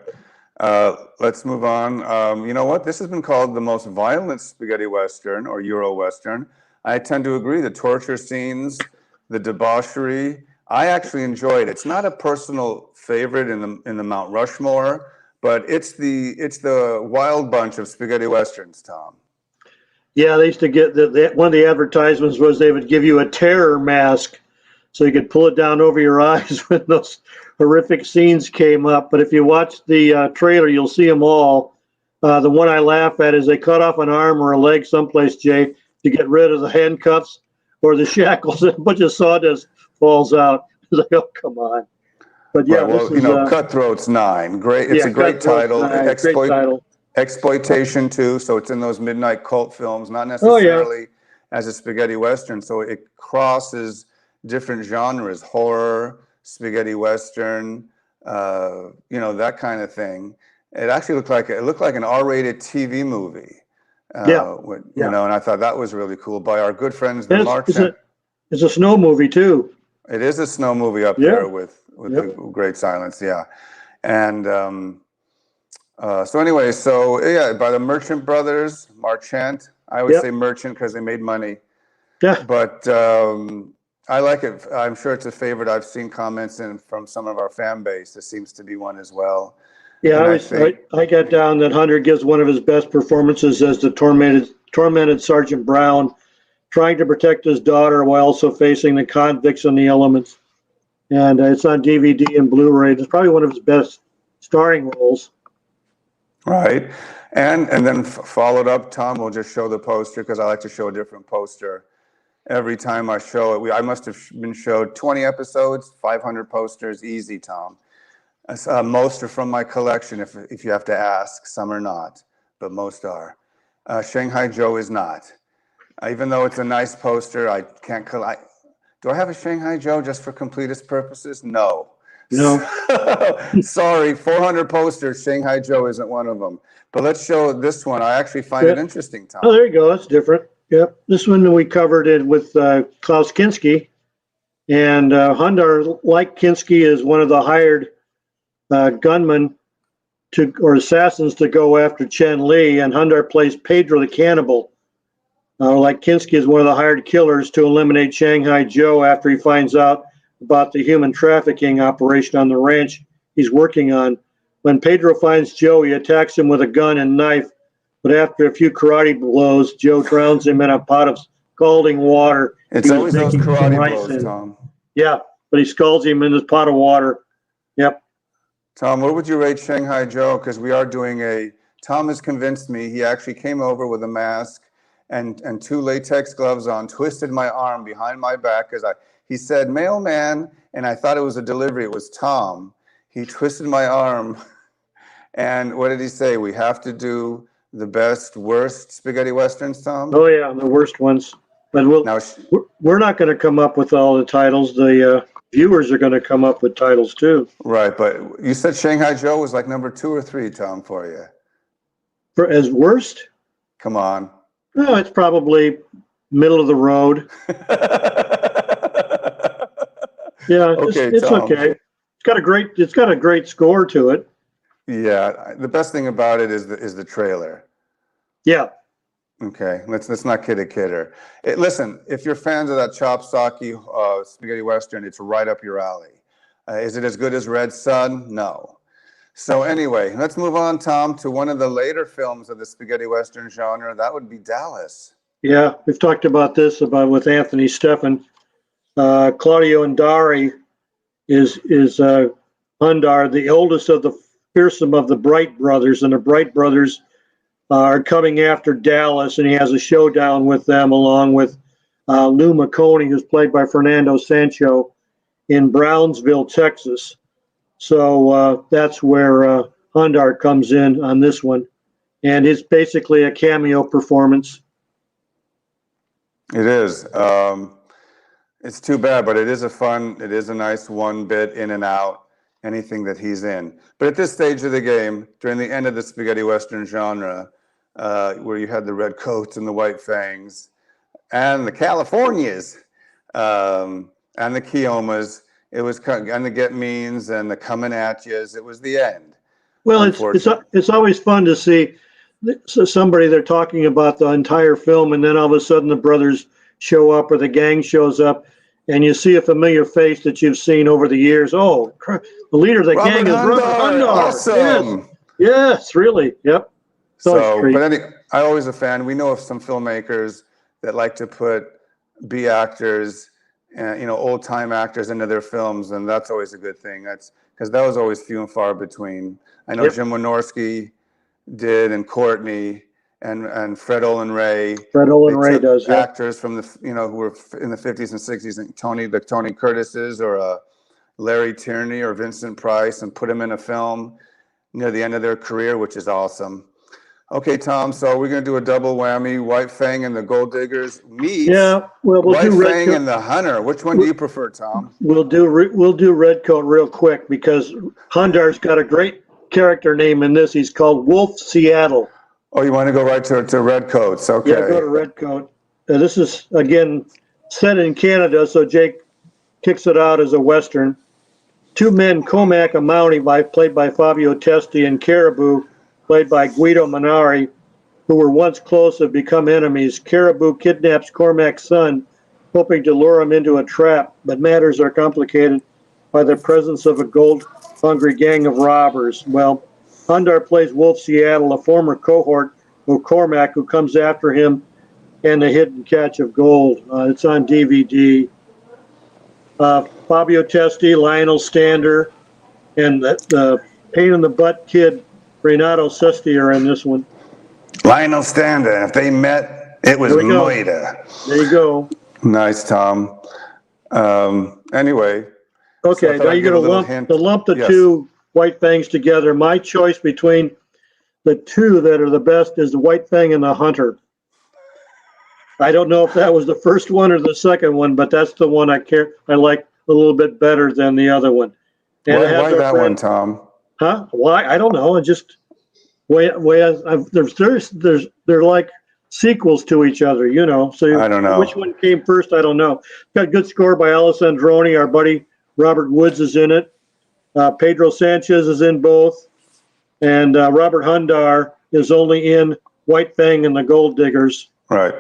Let's move on. You know what? This has been called the most violent spaghetti Western or Euro Western. I tend to agree. The torture scenes, the debauchery, I actually enjoyed it. It's not a personal favorite in the Mount Rushmore, but it's the wild bunch of spaghetti Westerns, Tom. Yeah, they used to get one of the advertisements was they would give you a terror mask so you could pull it down over your eyes when those horrific scenes came up. But if you watch the trailer, you'll see them all. The one I laugh at is they cut off an arm or a leg someplace, Jay, to get rid of the handcuffs or the shackles, and a bunch of sawdust falls out. It's like, oh, come on. But yeah, well, Cutthroats 9. Great. It's a great title. Great title. Exploitation too, so it's in those midnight cult films, not necessarily as a spaghetti Western. So it crosses different genres: horror, spaghetti Western, that kind of thing. It actually looked like an R-rated TV movie. And I thought that was really cool by our good friends, the Marchand. It's a snow movie too. It is a snow movie up there with the Great Silence, and by the Merchant Brothers, Marchand. I always say Merchant because they made money. Yeah, but I like it. I'm sure it's a favorite. I've seen comments from some of our fan base. This seems to be one as well. Yeah, I got down that Hundar gives one of his best performances as the tormented Sergeant Brown, trying to protect his daughter while also facing the convicts and the elements. and it's on DVD and Blu-ray. It's probably one of his best starring roles. Right. And then followed up, Tom will just show the poster because I like to show a different poster every time I show it. I must have been showed 20 episodes, 500 posters, easy, Tom. Most are from my collection, if you have to ask. Some are not, but most are. Shanghai Joe is not. Even though it's a nice poster, I can't collect. Do I have a Shanghai Joe just for completist purposes? No. No. Sorry, 400 posters, Shanghai Joe isn't one of them. But let's show this one. I actually find it interesting, Tom. Oh, there you go. That's different. Yep. This one we covered it with Klaus Kinski. And Hundar, like Kinski, is one of the hired gunmen or assassins to go after Chen Li. And Hundar plays Pedro the Cannibal. Like Kinski is one of the hired killers to eliminate Shanghai Joe after he finds out about the human trafficking operation on the ranch he's working on. When Pedro finds Joe, he attacks him with a gun and knife, but after a few karate blows, Joe drowns him in a pot of scalding water. It's always those karate blows, Tom. Yeah, but he scalds him in this pot of water. Yep. Tom, what would you rate Shanghai Joe? Because we are doing Tom has convinced me. He actually came over with a mask and 2 latex gloves on, twisted my arm behind my back because he said, mailman, and I thought it was a delivery. It was Tom. He twisted my arm. And what did he say? We have to do the best, worst spaghetti westerns, Tom? Oh, yeah, the worst ones. But we're not going to come up with all the titles. The viewers are going to come up with titles, too. Right, but you said Shanghai Joe was like number 2 or 3, Tom, for you. As worst? Come on. No, it's probably middle of the road. Yeah, okay, it's Tom. okay. It's got a great score to it. Yeah, the best thing about it is the trailer. Yeah. Okay, let's not kid a kidder. Listen, if you're fans of that chop socky spaghetti western, it's right up your alley. Is it as good as Red Sun? No. So anyway, let's move on, Tom, to one of the later films of the spaghetti western genre. That would be Dallas. Yeah, we've talked about this with Anthony Stefan. Claudio Andari is Hundar, the oldest of the fearsome of the Bright brothers, and the Bright brothers are coming after Dallas, and he has a showdown with them along with Lou McConey, who's played by Fernando Sancho, in Brownsville, Texas. So that's where Hundar comes in on this one, and it's basically a cameo performance. It is. It's too bad, but it is a nice one bit in and out, anything that he's in. But at this stage of the game, during the end of the spaghetti western genre, where you had the red coats and the white fangs, and the Californias, and the Kiomas, it was and the Get Means and the Coming At Yous, it was the end. Well, it's always fun to see somebody they're talking about the entire film, and then all of a sudden the brothers show up or the gang shows up, and you see a familiar face that you've seen over the years. Oh, the leader of the gang is Robert Hundar. Awesome. Yes, really. Yep. I always a fan. We know of some filmmakers that like to put B actors and old time actors into their films, and that's always a good thing. That's because that was always few and far between. I know Jim Wynorski did, and Courtney, and Fred Olin Ray. Fred Olin Ray does, yeah. Actors from the who were in the 50s and 60s, and Tony Curtis's or Larry Tierney or Vincent Price, and put them in a film near the end of their career, which is awesome. Okay, Tom. So we're gonna do a double whammy: White Fang and the Gold Diggers meets White Fang and the Hunter. Which one do you prefer, Tom? We'll do Redcoat real quick because Hundar's got a great character name in this. He's called Wolf Seattle. Oh, you want to go right to Redcoats? Okay. Yeah, go to Redcoat. This is again set in Canada, so Jake kicks it out as a Western. 2 men, Comac and Mountie, played by Fabio Testi, and Caribou, played by Guido Manari, who were once close, have become enemies. Caribou kidnaps Cormac's son, hoping to lure him into a trap, but matters are complicated by the presence of a gold-hungry gang of robbers. Well, Hundar plays Wolf Seattle, a former cohort of Cormac, who comes after him and the hidden catch of gold. It's on DVD. Fabio Testi, Lionel Stander, and the pain in the butt kid Renato Sesti are in this one. Lionel Stander. If they met, it was There we go. murder. There you go. Nice, Tom. Anyway. Okay, So now you're going to lump the two White Fangs together. My choice between the two that are the best is the White Fang and the Hunter. I don't know if that was the first one or the second one, but that's the one I like a little bit better than the other one. And why that one, Tom? Huh? Why? I don't know. It just they're like sequels to each other, you know. So I don't know which one came first. I don't know. Got a good score by Alessandroni. Our buddy Robert Woods is in it. Pedro Sanchez is in both, and Robert Hundar is only in White Fang and the Gold Diggers. Right.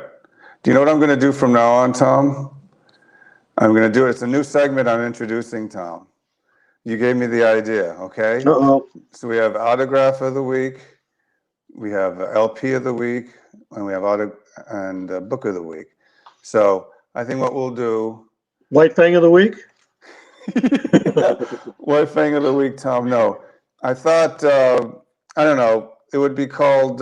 Do you know what I'm going to do from now on, Tom? I'm going to do it. It's a new segment I'm introducing, Tom. You gave me the idea, okay? Uh-oh. So we have Autograph of the Week, we have LP of the Week, and we have Book of the Week. So I think what we'll do... White Fang of the Week? White Fang of the Week, Tom. No. I thought, I don't know, it would be called,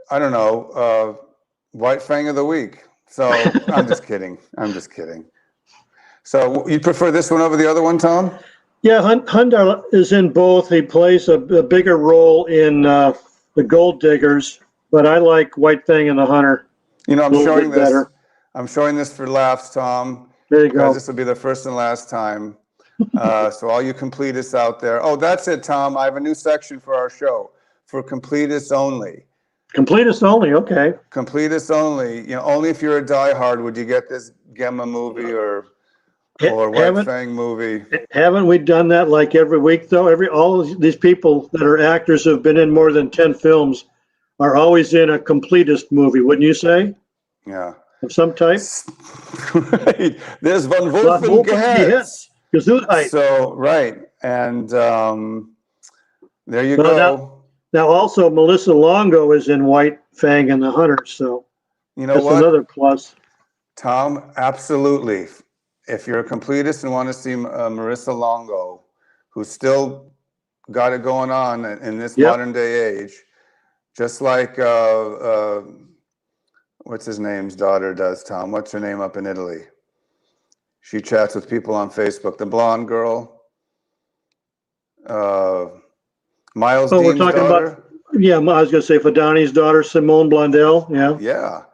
I don't know, White Fang of the Week. So I'm just kidding. I'm just kidding. So you prefer this one over the other one, Tom? Yeah, Hundar is in both. He plays a bigger role in the Gold Diggers, but I like White Fang and the Hunter. You know, I'm showing this. Better. I'm showing this for laughs, Tom. There you go. This will be the first and last time. So all you completists out there. Oh, that's it, Tom. I have a new section for our show for completists only. Completists only, okay. Completists only. You know, only if you're a diehard would you get this Gemma movie or White Fang movie. Haven't we done that like every week though? All these people that are actors who have been in more than 10 films are always in a completist movie, wouldn't you say? Yeah. Of some type. Right. There's Von Wolfengehetz. Gesundheit. So right, and there you go. Now also Melissa Longo is in White Fang and the Hunter, so you know that's what? Another plus. Tom, absolutely. If you're a completist and want to see Marissa Longo, who's still got it going on in this modern day age, just like what's his name's daughter does, Tom? What's her name up in Italy? She chats with people on Facebook. The blonde girl, Miles Dean's we're talking daughter. About, I was going to say Fadani's daughter, Simone Blondell. Yeah. Yeah.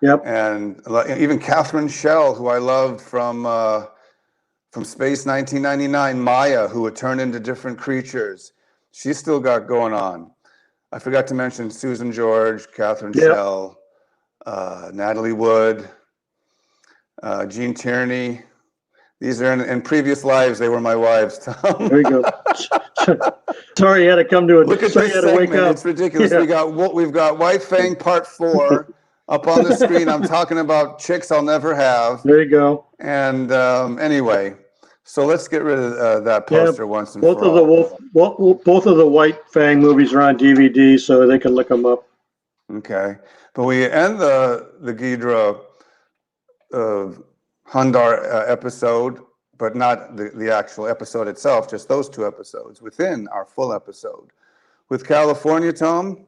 Yep. And even Catherine Schell, who I loved from Space 1999, Maya, who would turn into different creatures. She's still got going on. I forgot to mention Susan George, Catherine Schell, Natalie Wood, Jean Tierney. These are in previous lives. They were my wives, Tom. There you go. Sorry, you had to come to it. Look at this segment. It's ridiculous. Yeah. We've got White Fang Part 4 up on the screen. I'm talking about chicks I'll never have. There you go. And anyway, so let's get rid of that poster once and for all. Both of the White Fang movies are on DVD, so they can look them up. Okay, but we end the Ghidra Hundar episode, but not the actual episode itself, just those two episodes within our full episode. With California, Tom?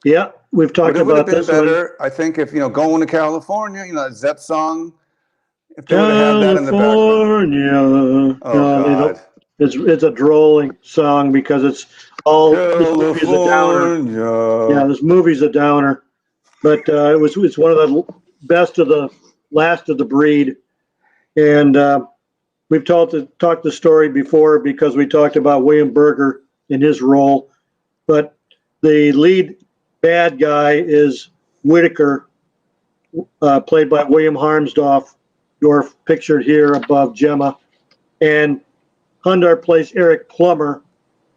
Yeah, we've talked about this. It would have been better, I think, if, going to California, that Zepp song, if they would have had that in the background. California. Oh, God. It's a drolling song because it's all, this movie's a downer. Yeah, this movie's a downer. But it's one of the best of the last of the breed. And we've talked the story before because we talked about William Berger in his role. But the lead bad guy is Whitaker, played by William Harmsdorf, pictured here above Gemma. And Hundar plays Eric Plummer,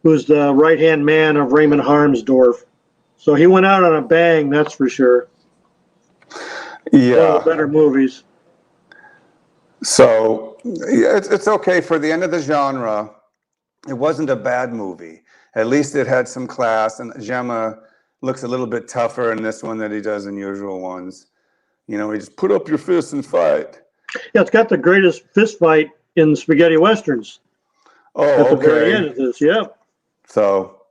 who's the right-hand man of Raymond Harmsdorf. So he went out on a bang, that's for sure. Yeah. One of the better movies. So it's okay for the end of the genre. It wasn't a bad movie. At least it had some class, and Gemma looks a little bit tougher in this one than he does in usual ones. You just put up your fists and fight. Yeah, it's got the greatest fist fight in spaghetti westerns Oh, at the very end okay. of this. Yeah. So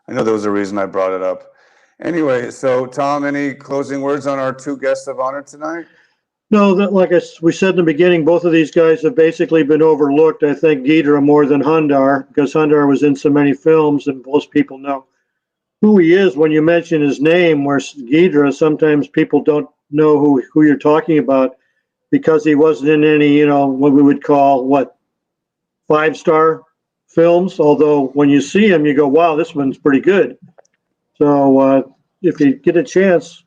I know there was a reason I brought it up. Anyway, so Tom, any closing words on our two guests of honor tonight? No, that like we said in the beginning, both of these guys have basically been overlooked. I think Ghidra more than Hundar, because Hundar was in so many films, and most people know who he is when you mention his name. Where Ghidra, sometimes people don't know who you're talking about because he wasn't in any, what we would call 5-star films. Although when you see him, you go, "Wow, this one's pretty good." So if you get a chance,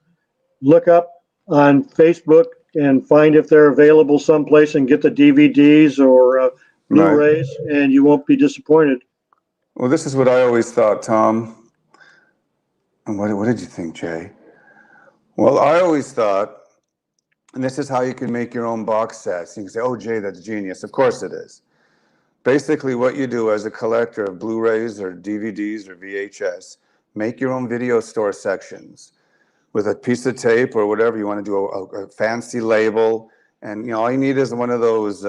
look up on Facebook and find if they're available someplace and get the DVDs or Blu-rays, and you won't be disappointed. Well, this is what I always thought, Tom. And what did you think, Jay? Well, I always thought, and this is how you can make your own box sets. You can say, "Oh, Jay, that's genius." Of course it is. Basically, what you do as a collector of Blu-rays or DVDs or VHS, make your own video store sections with a piece of tape or whatever. You want to do a fancy label, and all you need is one of those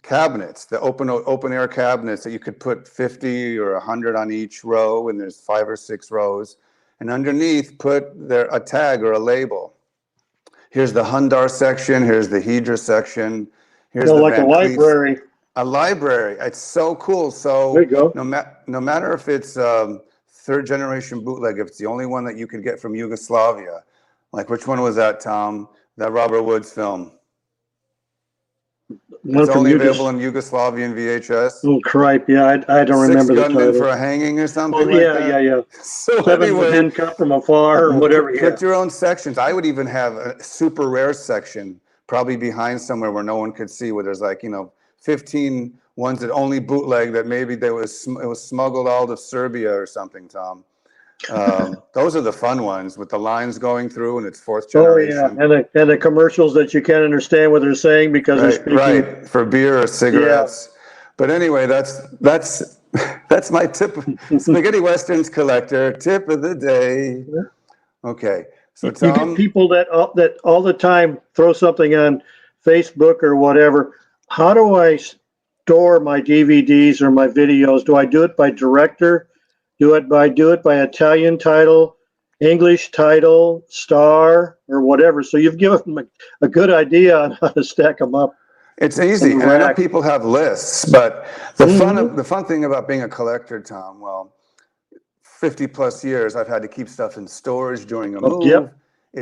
cabinets, the open air cabinets that you could put 50 or 100 on each row, and there's 5 or 6 rows, and underneath put a tag or a label. Here's the Hundar section, here's the Ghidra section, here's the like a library. A library. It's so cool. So there you go. No matter if it's third generation bootleg, if it's the only one that you could get from Yugoslavia, like which one was that, Tom? That Robert Woods film. It's only available in Yugoslavian VHS. Oh, cripe. Yeah, I don't remember the title. 6 gunmen for a hanging or something like that. Yeah. So 7 anyway, handcuffed from afar or whatever. Put your own sections. I would even have a super rare section, probably behind somewhere where no one could see, where there's 15 ones that only bootleg that maybe it was smuggled out of Serbia or something, Tom. Those are the fun ones with the lines going through and it's 4th generation. Oh yeah, and the commercials that you can't understand what they're saying because they're speaking. Right, for beer or cigarettes. Yeah. But anyway, that's my tip. Spaghetti Westerns collector tip of the day. Okay, so Tom, you get people that all the time throw something on Facebook or whatever. How do I store my DVDs or my videos? Do I do it by director? Do it by Italian title, English title, star, or whatever? So you've given them a good idea on how to stack them up. It's easy, and I know people have lists, but the fun thing about being a collector, Tom, well, 50 plus years, I've had to keep stuff in storage during a move. Yep.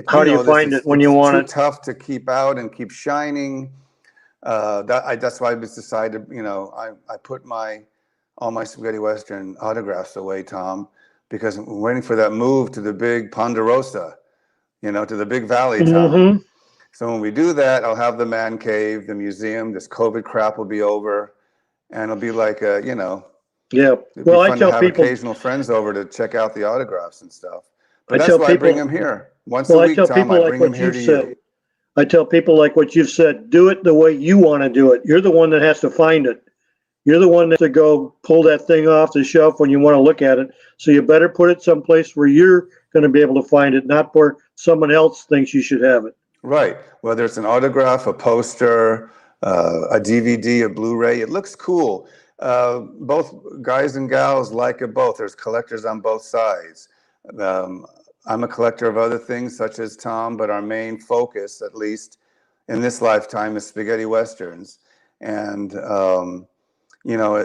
How do you find it when you want it? It's too tough to keep out and keep shining. That's why I decided, I put all my spaghetti Western autographs away, Tom, because I'm waiting for that move to the big Ponderosa, to the big valley, Tom. So when we do that, I'll have the man cave, the museum, this COVID crap will be over, and it'll be like yeah. Well, I tell people, occasional friends over to check out the autographs and stuff. But that's why I bring them here once a week, Tom. I bring them here to you. I tell people like what you've said, do it the way you want to do it. You're the one that has to find it. You're the one that has to go pull that thing off the shelf when you want to look at it. So you better put it someplace where you're going to be able to find it, not where someone else thinks you should have it. Right. Whether it's an autograph, a poster, a DVD, a Blu-ray, it looks cool. Both guys and gals like it both. There's collectors on both sides. I'm a collector of other things such as Tom, but our main focus, at least in this lifetime, is spaghetti Westerns. And,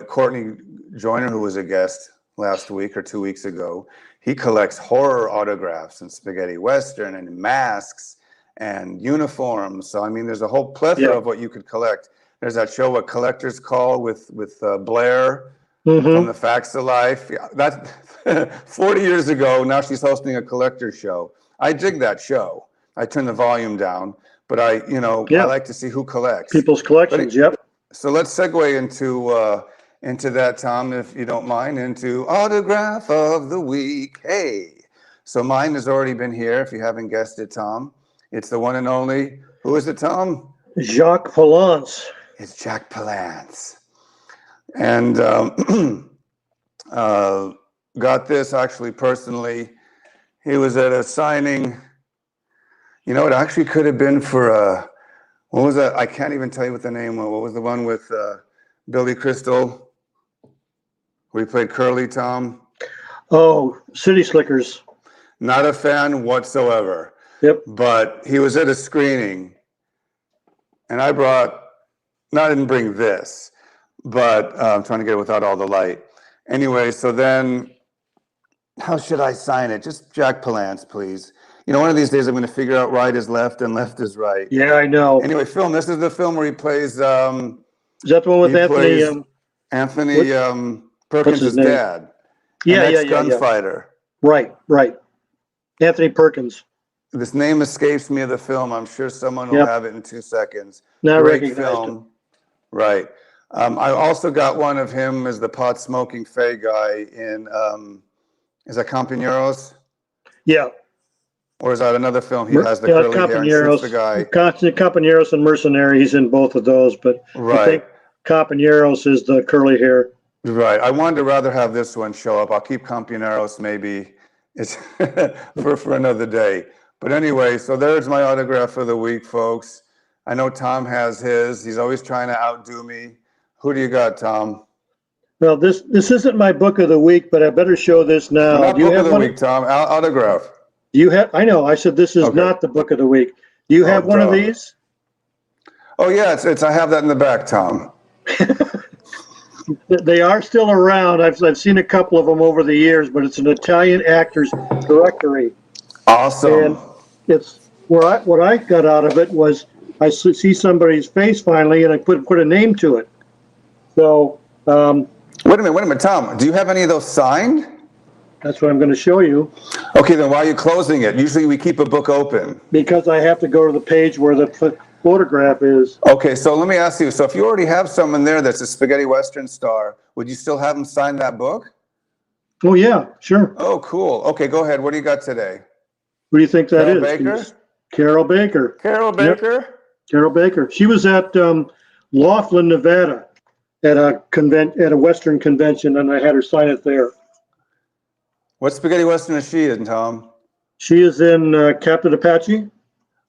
Courtney Joyner, who was a guest last week or 2 weeks ago, he collects horror autographs and spaghetti Western and masks and uniforms. So, there's a whole plethora of what you could collect. There's that show, What Collectors Call, with Blair from The Facts of Life. Yeah, that's 40 years ago. Now she's hosting a collector show. I dig that show. I turn the volume down, but I like to see who collects. People's collections, yep. So let's segue into that, Tom, if you don't mind, into Autograph of the Week. Hey, so mine has already been here, if you haven't guessed it, Tom. It's the one and only, who is it, Tom? Jacques Palance. It's Jack Palance. And got this actually personally. He was at a signing You know, it actually could have been for what was that? I can't even tell you what the name was. What was the one with Billy Crystal, where he played Curly Tom? Oh, City Slickers. Not a fan whatsoever. Yep. But he was at a screening, and I brought. No, I didn't bring this, but I'm trying to get it without all the light. Anyway, so then, how should I sign it? Just Jack Palance, please. You know, one of these days I'm going to figure out right is left and left is right. Yeah, I know. Anyway, film. This is the film where he plays. Is that the one with He Anthony? plays Anthony Perkins' name? dad. Yeah, an yeah, ex-gunfighter. Right. Anthony Perkins. This name escapes me of the film. I'm sure someone will have it in 2 seconds. Now I Great recognized film. Right. I also got one of him as the pot-smoking Fey guy in, is that Compañeros? Yeah. Or is that another film? He has the curly hair and shoots the guy. Compañeros and Mercenary, he's in both of those, but I think Compañeros is the curly hair. Right. I wanted to rather have this one show up. I'll keep Compañeros maybe it's for another day. But anyway, so there's my autograph of the week, folks. I know Tom has his. He's always trying to outdo me. Who do you got, Tom? Well, this isn't my book of the week, but I better show this now. Not book of the week, Tom. Autograph. Do you have? I know. I said this is not the book of the week. Do you have one of these? Oh yeah, it's. I have that in the back, Tom. They are still around. I've seen a couple of them over the years, but it's an Italian actors directory. Awesome. And it's what I got out of it was I see somebody's face finally, and I put a name to it. So wait a minute, Tom. Do you have any of those signed? That's what I'm going to show you. Okay, then why are you closing it? Usually we keep a book open. Because I have to go to the page where the photograph is. Okay, so let me ask you. So if you already have someone there that's a spaghetti western star, would you still have them sign that book? Oh yeah, sure. Oh, cool. Okay, go ahead. What do you got today? Who do you think that is? Baker? Carol Baker. Carol Baker? Yep. Carol Baker. She was at Laughlin, Nevada, at a Western convention, and I had her sign it there. What spaghetti western is she in, Tom? She is in Captain Apache.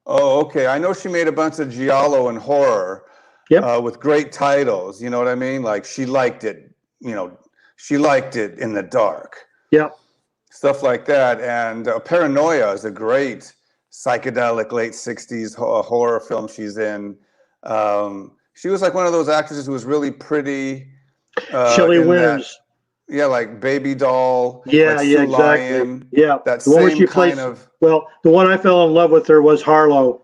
Oh, okay. I know she made a bunch of giallo and horror. Yep. With great titles. You know what I mean? Like She Liked It. You know, She Liked It in the Dark. Yep. Stuff like that. And Paranoia is a great psychedelic late 60s horror film she's in. She was like one of those actresses who was really pretty. Shelley Winters. Yeah, like Baby Doll. Yeah, like yeah, Sue exactly. Lion, yeah, that the one where same she kind plays, of. Well, the one I fell in love with her was Harlow.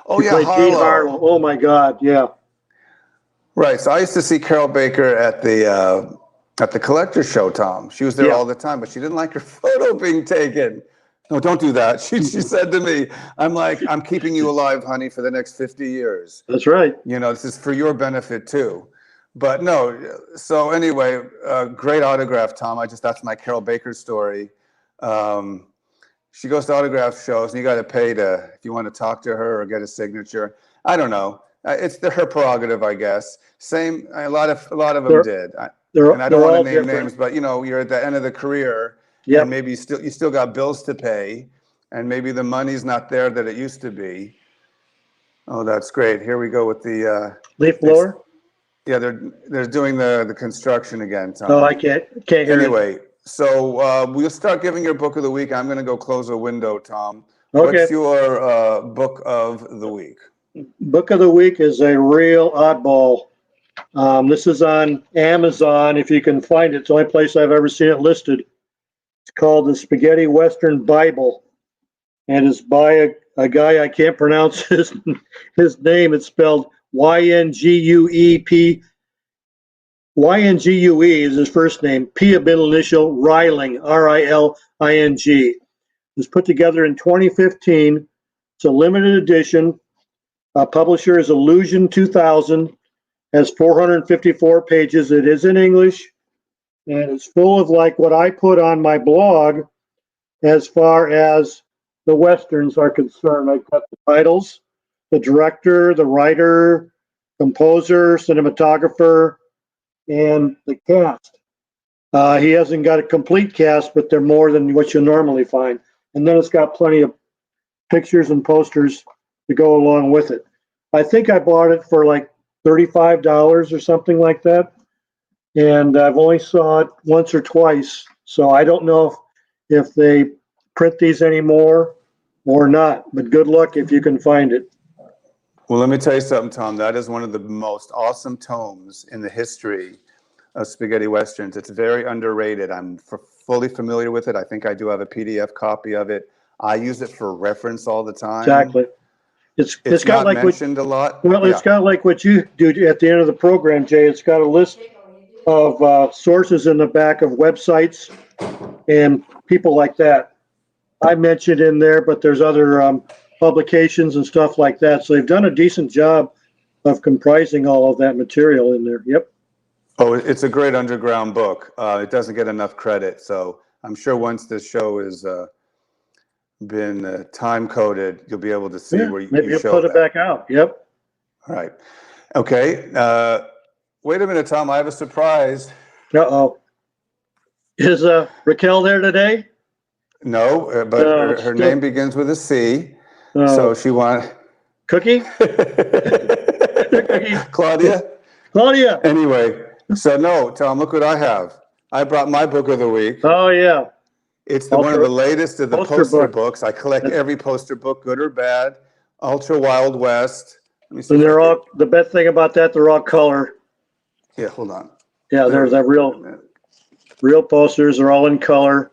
Oh she yeah, played Jean Harlow. Oh my God, yeah. Right. So I used to see Carol Baker at the collector show, Tom. She was there all the time, but she didn't like her photo being taken. No, don't do that. She said to me, I'm keeping you alive, honey, for the next 50 years. That's right. You know, this is for your benefit too. But no, so anyway, great autograph, Tom. That's my Carol Baker story. She goes to autograph shows, and you got to pay if you want to talk to her or get a signature. I don't know. It's her prerogative, I guess. Same. A lot of them did. And I don't want to name names, but you know, you're at the end of the career, and maybe you still got bills to pay, and maybe the money's not there that it used to be. Oh, that's great. Here we go with the leaf blower. Yeah, they're doing the construction again, Tom. Oh, I can't hear it. Anyway, so we'll start giving your book of the week. I'm going to go close a window, Tom. Okay. What's your book of the week? Book of the week is a real oddball. This is on Amazon, if you can find it. It's the only place I've ever seen it listed. It's called the Spaghetti Western Bible, and it's by a guy I can't pronounce his name. It's spelled Ynguep. Yngue is his first name. P of middle initial, Riling, Riling. It was put together in 2015. It's a limited edition. Publisher is Illusion 2000. Has 454 pages. It is in English, and it's full of like what I put on my blog as far as the Westerns are concerned. I got the titles, the director, the writer, composer, cinematographer, and the cast. He hasn't got a complete cast, but they're more than what you normally find. And then it's got plenty of pictures and posters to go along with it. I think I bought it for like $35 or something like that. And I've only saw it once or twice. So I don't know if they print these anymore or not, but good luck if you can find it. Well, let me tell you something, Tom. That is one of the most awesome tomes in the history of spaghetti westerns. It's very underrated. I'm fully familiar with it. I think I do have a PDF copy of it. I use it for reference all the time. Exactly. It's got not like mentioned a lot. Well, it's got like what you do at the end of the program, Jay. It's got a list of sources in the back of websites and people like that. I mentioned in there, but there's other publications and stuff like that. So they've done a decent job of comprising all of that material in there. Yep. Oh, it's a great underground book. It doesn't get enough credit. So I'm sure once this show is been time coded, you'll be able to see where you maybe you'll show put it back out. Yep. All right. Okay. Wait a minute, Tom. I have a surprise. Uh-oh. Is Raquel there today? No, but her name begins with a C. So she wants Cookie? Claudia? Claudia. Anyway, so no, Tom, look what I have. I brought my book of the week. Oh, yeah. It's one of the latest of the poster books. I collect every poster book, good or bad. Ultra Wild West. And they're all, the best thing about that, they're all color. Yeah, hold on. Yeah, there's that real posters. They're all in color.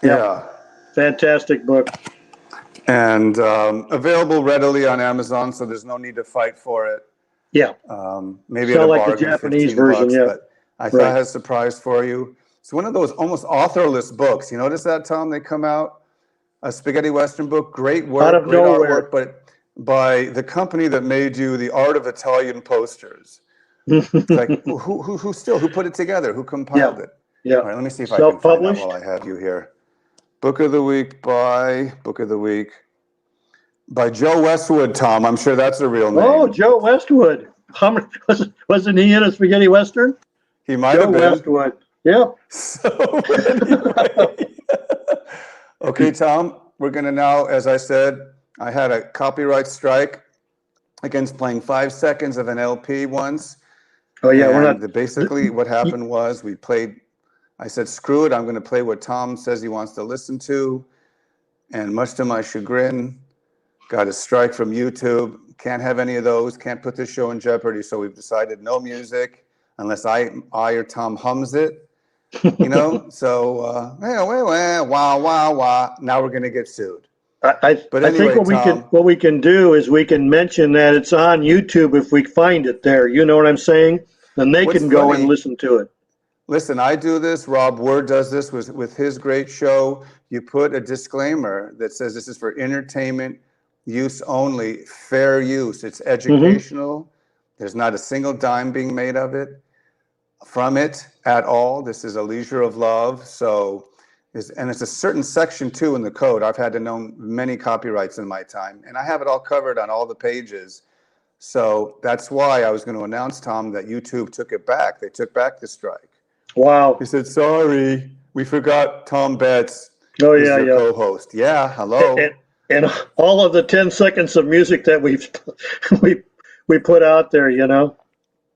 Yeah. Fantastic book. And available readily on Amazon, so there's no need to fight for it. Yeah. Maybe at a like bargain, the Japanese 15 version, bucks, yeah. but I thought I had a surprise for you. It's one of those almost authorless books. You notice that, Tom? They come out, a spaghetti western book, great work, out of great nowhere. artwork, but by the company that made you The Art of Italian Posters. It's like, who put it together? Who compiled it? Yeah. All right, let me see if I can find out Self-published? while I have you here. Book of the week by Joe Westwood, Tom. I'm sure that's a real name. Oh, Joe Westwood. Wasn't he in a spaghetti western? He might have been. Joe Westwood. Yeah. So anyway. Okay, Tom, we're going to now, as I said, I had a copyright strike against playing 5 seconds of an LP once. Oh, yeah. Basically what happened was I said, screw it. I'm going to play what Tom says he wants to listen to. And much to my chagrin, got a strike from YouTube. Can't have any of those. Can't put this show in jeopardy. So we've decided no music unless I or Tom hums it. You know, so wow. Now we're going to get sued. I think what we can do is we can mention that it's on YouTube if we find it there. You know what I'm saying? Then they can go and listen to it. Listen, I do this. Rob Word does this with his great show. You put a disclaimer that says this is for entertainment use only, fair use. It's educational. There's not a single dime being made from it at all. This is a leisure of love. And it's a certain section too in the code. I've had to know many copyrights in my time, and I have it all covered on all the pages. So that's why I was going to announce, Tom, that YouTube took it back. They took back the strike. Wow. He said, sorry, we forgot Tom Betts is your co-host. Yeah, hello. And all of the 10 seconds of music that we put out there, you know.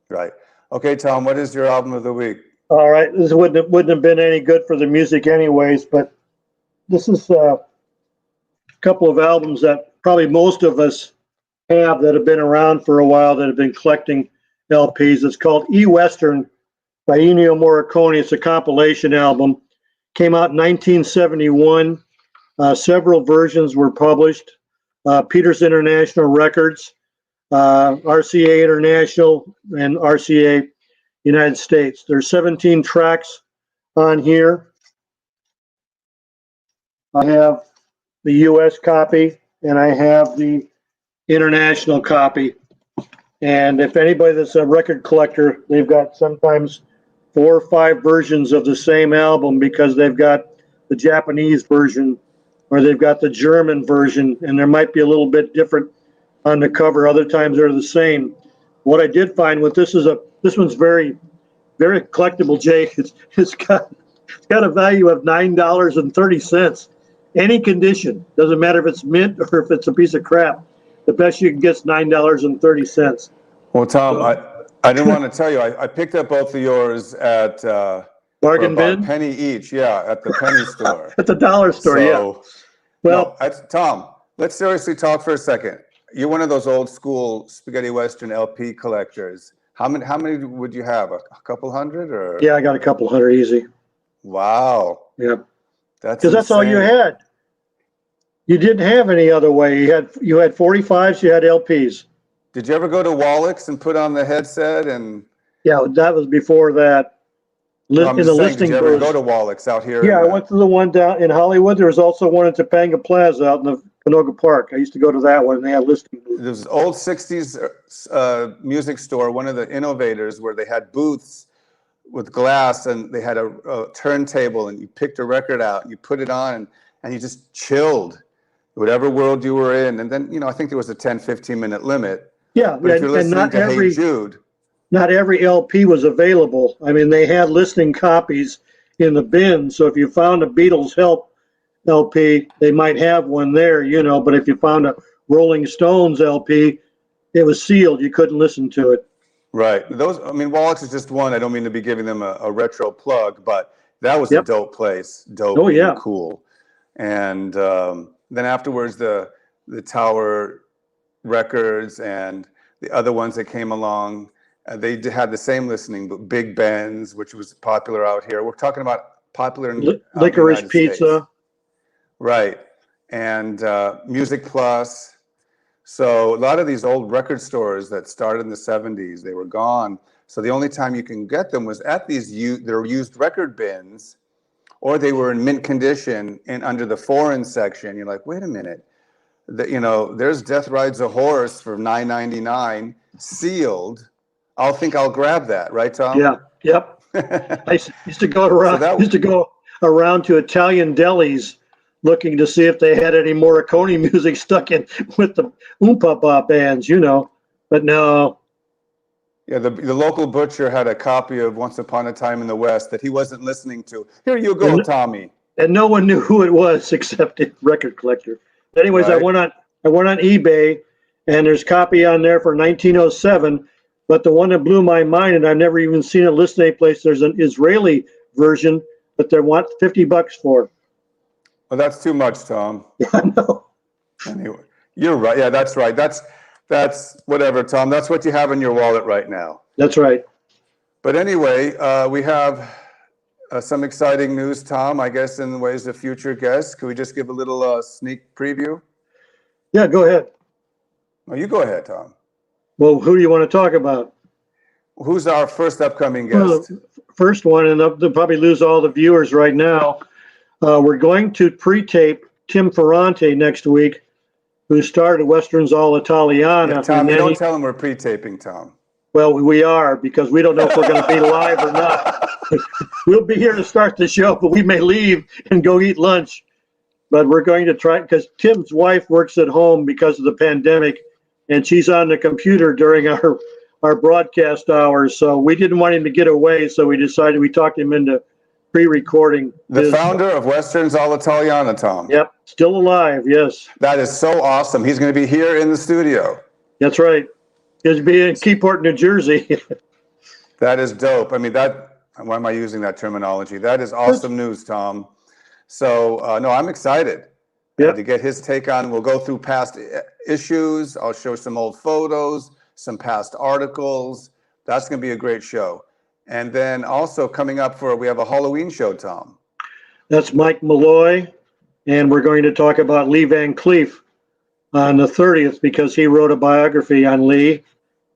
Right. Okay, Tom, what is your album of the week? All right. This wouldn't have been any good for the music anyways, but this is a couple of albums that probably most of us have that have been around for a while, that have been collecting LPs. It's called E-Western by Ennio Morricone. It's a compilation album. Came out in 1971. Several versions were published. Peters International Records, RCA International, and RCA United States. There's 17 tracks on here. I have the US copy and I have the international copy. And if anybody that's a record collector, they've got sometimes 4 or 5 versions of the same album, because they've got the Japanese version or they've got the German version, and there might be a little bit different on the cover. Other times they're the same. What I did find with this one's very, very collectible, Jay. It's got a value of $9.30. any condition. Doesn't matter if it's mint or if it's a piece of crap. The best you can get is $9.30. Well, Tom, I didn't want to tell you, I picked up both of yours at for Bargain about a bin? penny each. Yeah, at the penny store. At the dollar store, yeah. So, Well, no, Tom, let's seriously talk for a second. You're one of those old school spaghetti western LP collectors. How many would you have? A couple hundred or? yeah, I got a couple hundred easy. Wow. Yeah. That's Because that's all you insane. had. You didn't have any other way. You had 45s, you had LPs. Did you ever go to Wallach's and put on the headset and? Yeah, that was before that. No, I'm In just the saying, did listing you ever booths. go to Wallach's out here? Yeah, I went to the one down in Hollywood. There was also one in Topanga Plaza out in the Canoga Park. I used to go to that one, and they had listing booths. There was an old 60s music store, one of the innovators, where they had booths with glass and they had a turntable and you picked a record out and you put it on and you just chilled whatever world you were in. And then, I think there was a 10, 15-minute limit. Yeah, But if you're and listening to Hey Jude, not every LP was available. I mean, they had listing copies in the bin. So if you found a Beatles Help LP, they might have one there, but if you found a Rolling Stones LP, it was sealed. You couldn't listen to it. right. Wallach's is just one. I don't mean to be giving them a retro plug, but that was a dope place. Dope. Oh, yeah. Cool. And then afterwards, the Tower Records and the other ones that came along, they had the same listening, but Big Ben's, which was popular out here. We're talking about popular in Licorice Pizza. States. Right. And Music Plus. So a lot of these old record stores that started in the 70s, they were gone. So the only time you can get them was at these they're used record bins, or they were in mint condition and under the foreign section. You're like, wait a minute. There's Death Rides a Horse for $9.99 sealed. I'll grab that, right, Tom? Yeah. Yep. I used to go around to Italian delis looking to see if they had any Morricone music stuck in with the Oompa bands, but no. Yeah, the local butcher had a copy of Once Upon a Time in the West that he wasn't listening to. Here you go, Tommy. And no one knew who it was except the record collector. Anyways, Right. I went on eBay, and there's a copy on there for 1907. But the one that blew my mind, and I've never even seen it listed anyplace, there's an Israeli version that they want $50 for. Well, that's too much, Tom. Yeah, I know. Anyway, you're right. Yeah, that's right. That's whatever, Tom. That's what you have in your wallet right now. That's right. But anyway, we have some exciting news, Tom, I guess, in the ways of future guests. Could we just give a little sneak preview? Yeah, go ahead. Oh, you go ahead, Tom. Well, who do you want to talk about? Who's our first upcoming Well, guest? first one, and they'll probably lose all the viewers right now. We're going to pre-tape Tim Ferrante next week, who starred at Westerns All Italiana. Yeah, Tom, you don't tell him we're pre-taping, Tom. Well, we are, because we don't know if we're going to be live or not. We'll be here to start the show, but we may leave and go eat lunch. But we're going to try, because Tim's wife works at home because of the pandemic, and she's on the computer during our broadcast hours. So we didn't want him to get away, so we talked him into pre-recording. The founder of Westerns All Italiana, Tom. Yep, still alive, yes. That is so awesome. He's going to be here in the studio. That's right. He's be in Keyport, New Jersey. That is dope. Why am I using that terminology? That is awesome news, Tom. So, no, I'm excited to get his take on. We'll go through past issues. I'll show some old photos, some past articles. That's going to be a great show. And then also coming up we have a Halloween show, Tom. That's Mike Malloy, and we're going to talk about Lee Van Cleef on the 30th because he wrote a biography on Lee.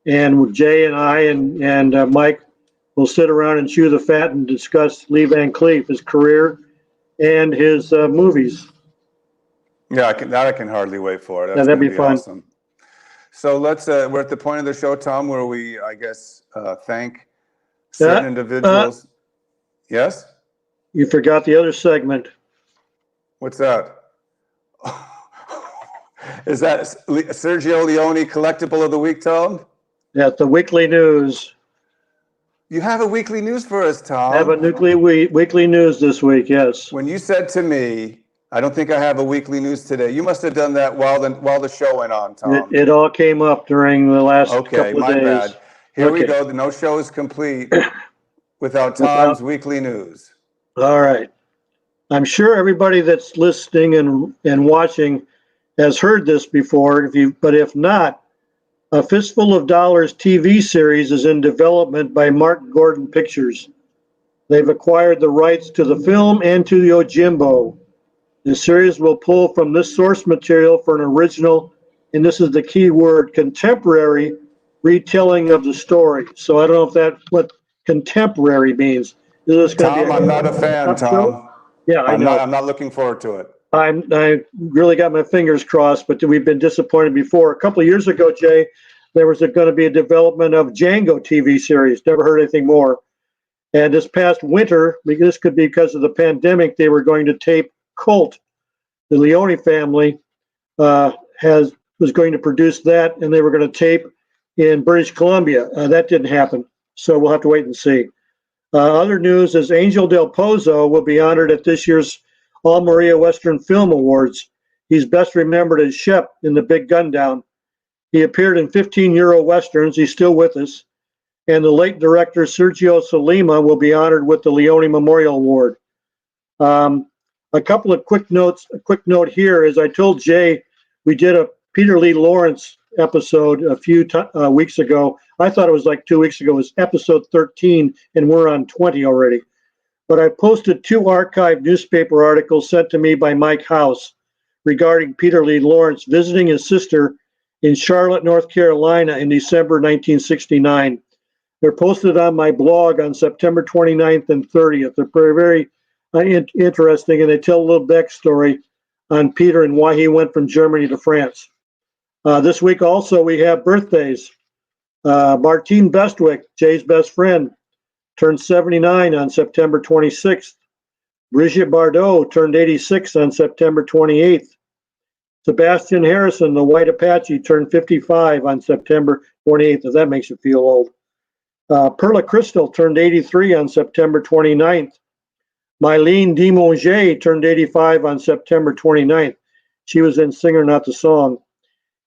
And Jay and I and Mike will sit around and chew the fat and discuss Lee Van Cleef, his career and his movies. Yeah, I can hardly wait for it. That'd be fun. Awesome. So we're at the point of the show, Tom, where we, I guess, thank certain individuals. Yes? You forgot the other segment. What's that? Is that Sergio Leone Collectible of the Week, Tom? That's the weekly news. You have a weekly news for us, Tom. I have a weekly news this week, yes. When you said to me I don't think I have a weekly news today. You must have done that while the show went on, Tom. It all came up during the last Okay, couple of my days. bad. Here we Okay. go. The no show is complete without Without- Tom's weekly news. All right. I'm sure everybody that's listening and watching has heard this before. But if not, A Fistful of Dollars TV series is in development by Mark Gordon Pictures. They've acquired the rights to the film and to the Yojimbo. The series will pull from this source material for an original, and this is the key word, contemporary retelling of the story. So I don't know if that's what contemporary means. Is this going to be Tom, I'm not a fan, up show? Tom. Yeah, I know. I'm not looking forward to it. I really got my fingers crossed, but we've been disappointed before. A couple of years ago, Jay, there was going to be a development of Django TV series. Never heard anything more. And this past winter, this could be because of the pandemic, they were going to tape Colt. The Leone family was going to produce that, and they were going to tape in British Columbia. That didn't happen, so we'll have to wait and see. Other news is Angel Del Pozo will be honored at this year's All Maria Western Film Awards. He's best remembered as Shep in The Big Gun Down. He appeared in 15 Euro Westerns. He's still with us. And the late director Sergio Solima will be honored with the Leone Memorial Award. A couple of quick notes. A quick note here, as I told Jay, we did a Peter Lee Lawrence episode a few weeks ago. I thought it was like 2 weeks ago. It was episode 13, and we're on 20 already. But I posted 2 archived newspaper articles sent to me by Mike House regarding Peter Lee Lawrence visiting his sister in Charlotte, North Carolina in December 1969. They're posted on my blog on September 29th and 30th. They're very, very interesting, and they tell a little backstory on Peter and why he went from Germany to France. This week also we have birthdays. Martine Bestwick, Jay's best friend, turned 79 on September 26th. Brigitte Bardot turned 86 on September 28th. Sebastian Harrison, the White Apache, turned 55 on September 28th, if that makes you feel old. Perla Crystal turned 83 on September 29th. Mylene Demonger turned 85 on September 29th. She was in Singer Not the Song.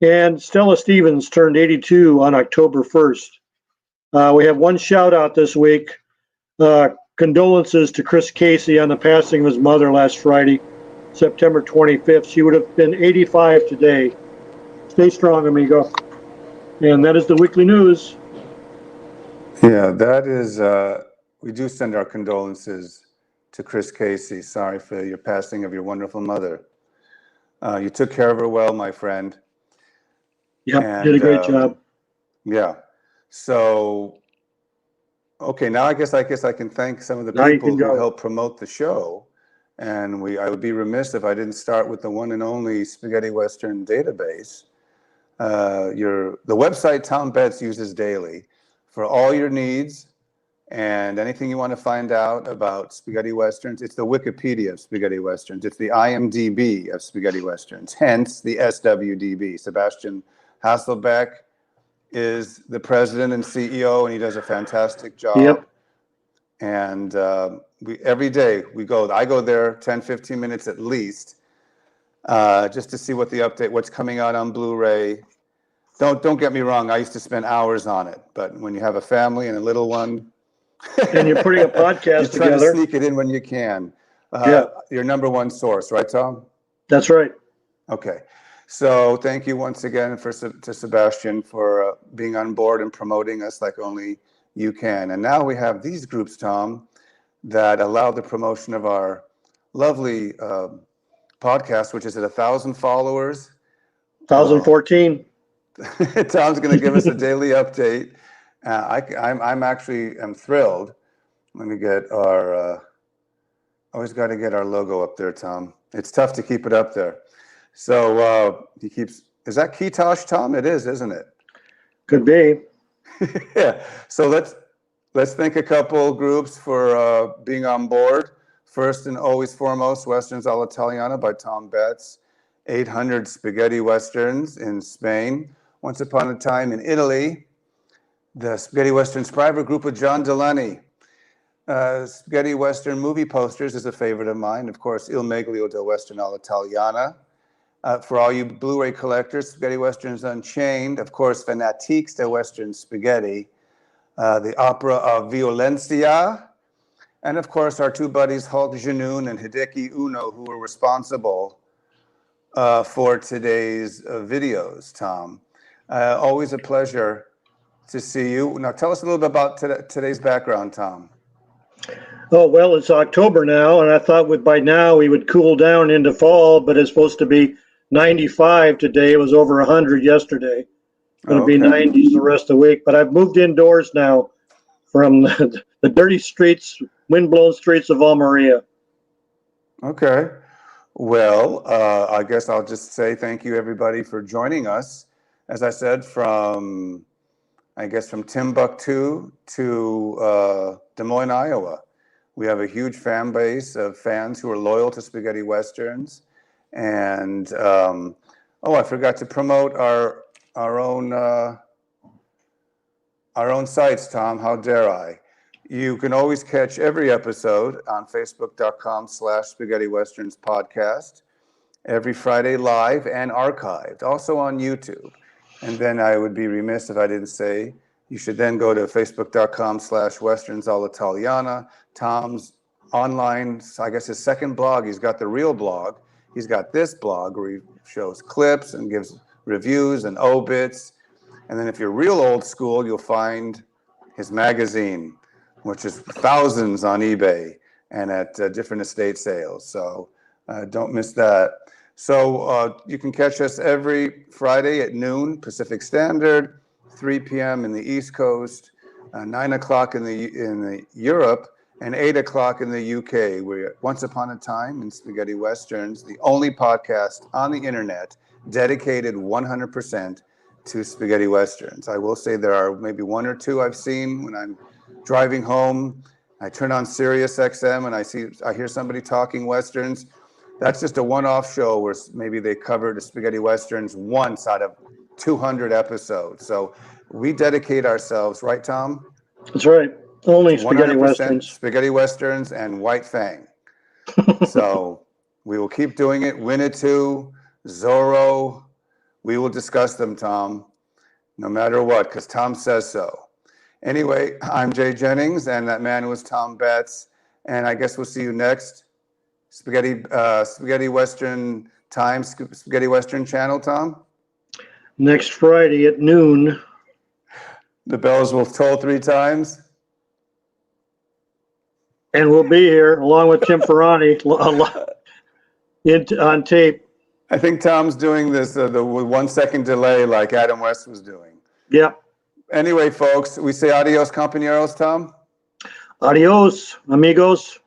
And Stella Stevens turned 82 on October 1st. We have one shout out this week. Condolences to Chris Casey on the passing of his mother last Friday, September 25th. She would have been 85 today. Stay strong, amigo. And that is the weekly news. Yeah, that is, we do send our condolences to Chris Casey. Sorry for your passing of your wonderful mother. You took care of her well, my friend. Yep, did a great job. Yeah. So, okay, now I guess I can thank some of the Now you people can who go. helped promote the show. And I would be remiss if I didn't start with the one and only Spaghetti Western database. The website Tom Betts uses daily for all your needs and anything you want to find out about spaghetti westerns. It's the Wikipedia of spaghetti westerns. It's the IMDb of spaghetti westerns, hence the SWDB. Sebastian Hasselbeck is the president and CEO, and he does a fantastic job. Yep. And every day I go there 10, 15 minutes at least, just to see what's coming out on Blu-ray. Don't get me wrong, I used to spend hours on it, but when you have a family and a little one, And you're putting a podcast you try to together. sneak it in when you can. Yeah. Your number one source, right, Tom? That's right. Okay. So thank you once again to Sebastian for being on board and promoting us like only you can. And now we have these groups, Tom, that allow the promotion of our lovely podcast, which is at 1,000 followers. 1014. Tom's going to give us a daily update. I'm thrilled. Let me get our. Always got to get our logo up there, Tom. It's tough to keep it up there. So he keeps. Is that Ketosh, Tom? It is, isn't it? Could be. Yeah. So let's thank a couple groups for being on board. First and always foremost, Westerns all'Italiana by Tom Betts. 800 Spaghetti Westerns in Spain. Once Upon a Time in Italy. The Spaghetti Westerns private group with John Delaney. Spaghetti Western movie posters is a favorite of mine. Of course, Il Meglio del Western all'Italiana. For all you Blu-ray collectors, Spaghetti Westerns Unchained. Of course, Fanatiques de Western Spaghetti. The Opera of Violencia. And of course, our two buddies, Hulk Janoun and Hideki Uno, who were responsible for today's videos, Tom. Always a pleasure to see you. Now, tell us a little bit about today's background, Tom. Oh, well, it's October now, and I thought by now we would cool down into fall, but it's supposed to be 95 today. It was over 100 yesterday. It's going to be 90s the rest of the week. But I've moved indoors now from the dirty streets, windblown streets of Almeria. Okay. Well, I guess I'll just say thank you, everybody, for joining us. As I said, from Timbuktu to Des Moines, Iowa. We have a huge fan base of fans who are loyal to Spaghetti Westerns. And, I forgot to promote our own sites, Tom. How dare I? You can always catch every episode on facebook.com/Spaghetti Westerns podcast, every Friday live and archived, also on YouTube. And then I would be remiss if I didn't say, you should then go to facebook.com/Westerns all'Italiana. Tom's online, I guess his second blog, he's got the real blog. He's got this blog where he shows clips and gives reviews and obits. And then if you're real old school, you'll find his magazine, which is thousands on eBay and at different estate sales. So don't miss that. So you can catch us every Friday at noon Pacific Standard, 3 p.m. in the East Coast, 9 o'clock in the Europe, and 8 o'clock in the UK. We're Once Upon a Time in Spaghetti Westerns, the only podcast on the internet dedicated 100% to Spaghetti Westerns. I will say there are maybe one or two I've seen when I'm driving home. I turn on Sirius XM and I hear somebody talking Westerns. That's just a one-off show where maybe they covered the Spaghetti Westerns once out of 200 episodes. So we dedicate ourselves, right, Tom? That's right. Only Spaghetti Westerns. Spaghetti Westerns and White Fang. So we will keep doing it. Winnetou, Zorro. We will discuss them, Tom, no matter what, because Tom says so. Anyway, I'm Jay Jennings, and that man was Tom Betts. And I guess we'll see you next. Spaghetti Western Time, Spaghetti Western Channel, Tom? Next Friday at noon. The bells will toll 3 times. And we'll be here along with Tim Ferrani on tape. I think Tom's doing this the 1 second delay like Adam West was doing. Yep. Anyway, folks, we say adios, compañeros, Tom? Adios, amigos.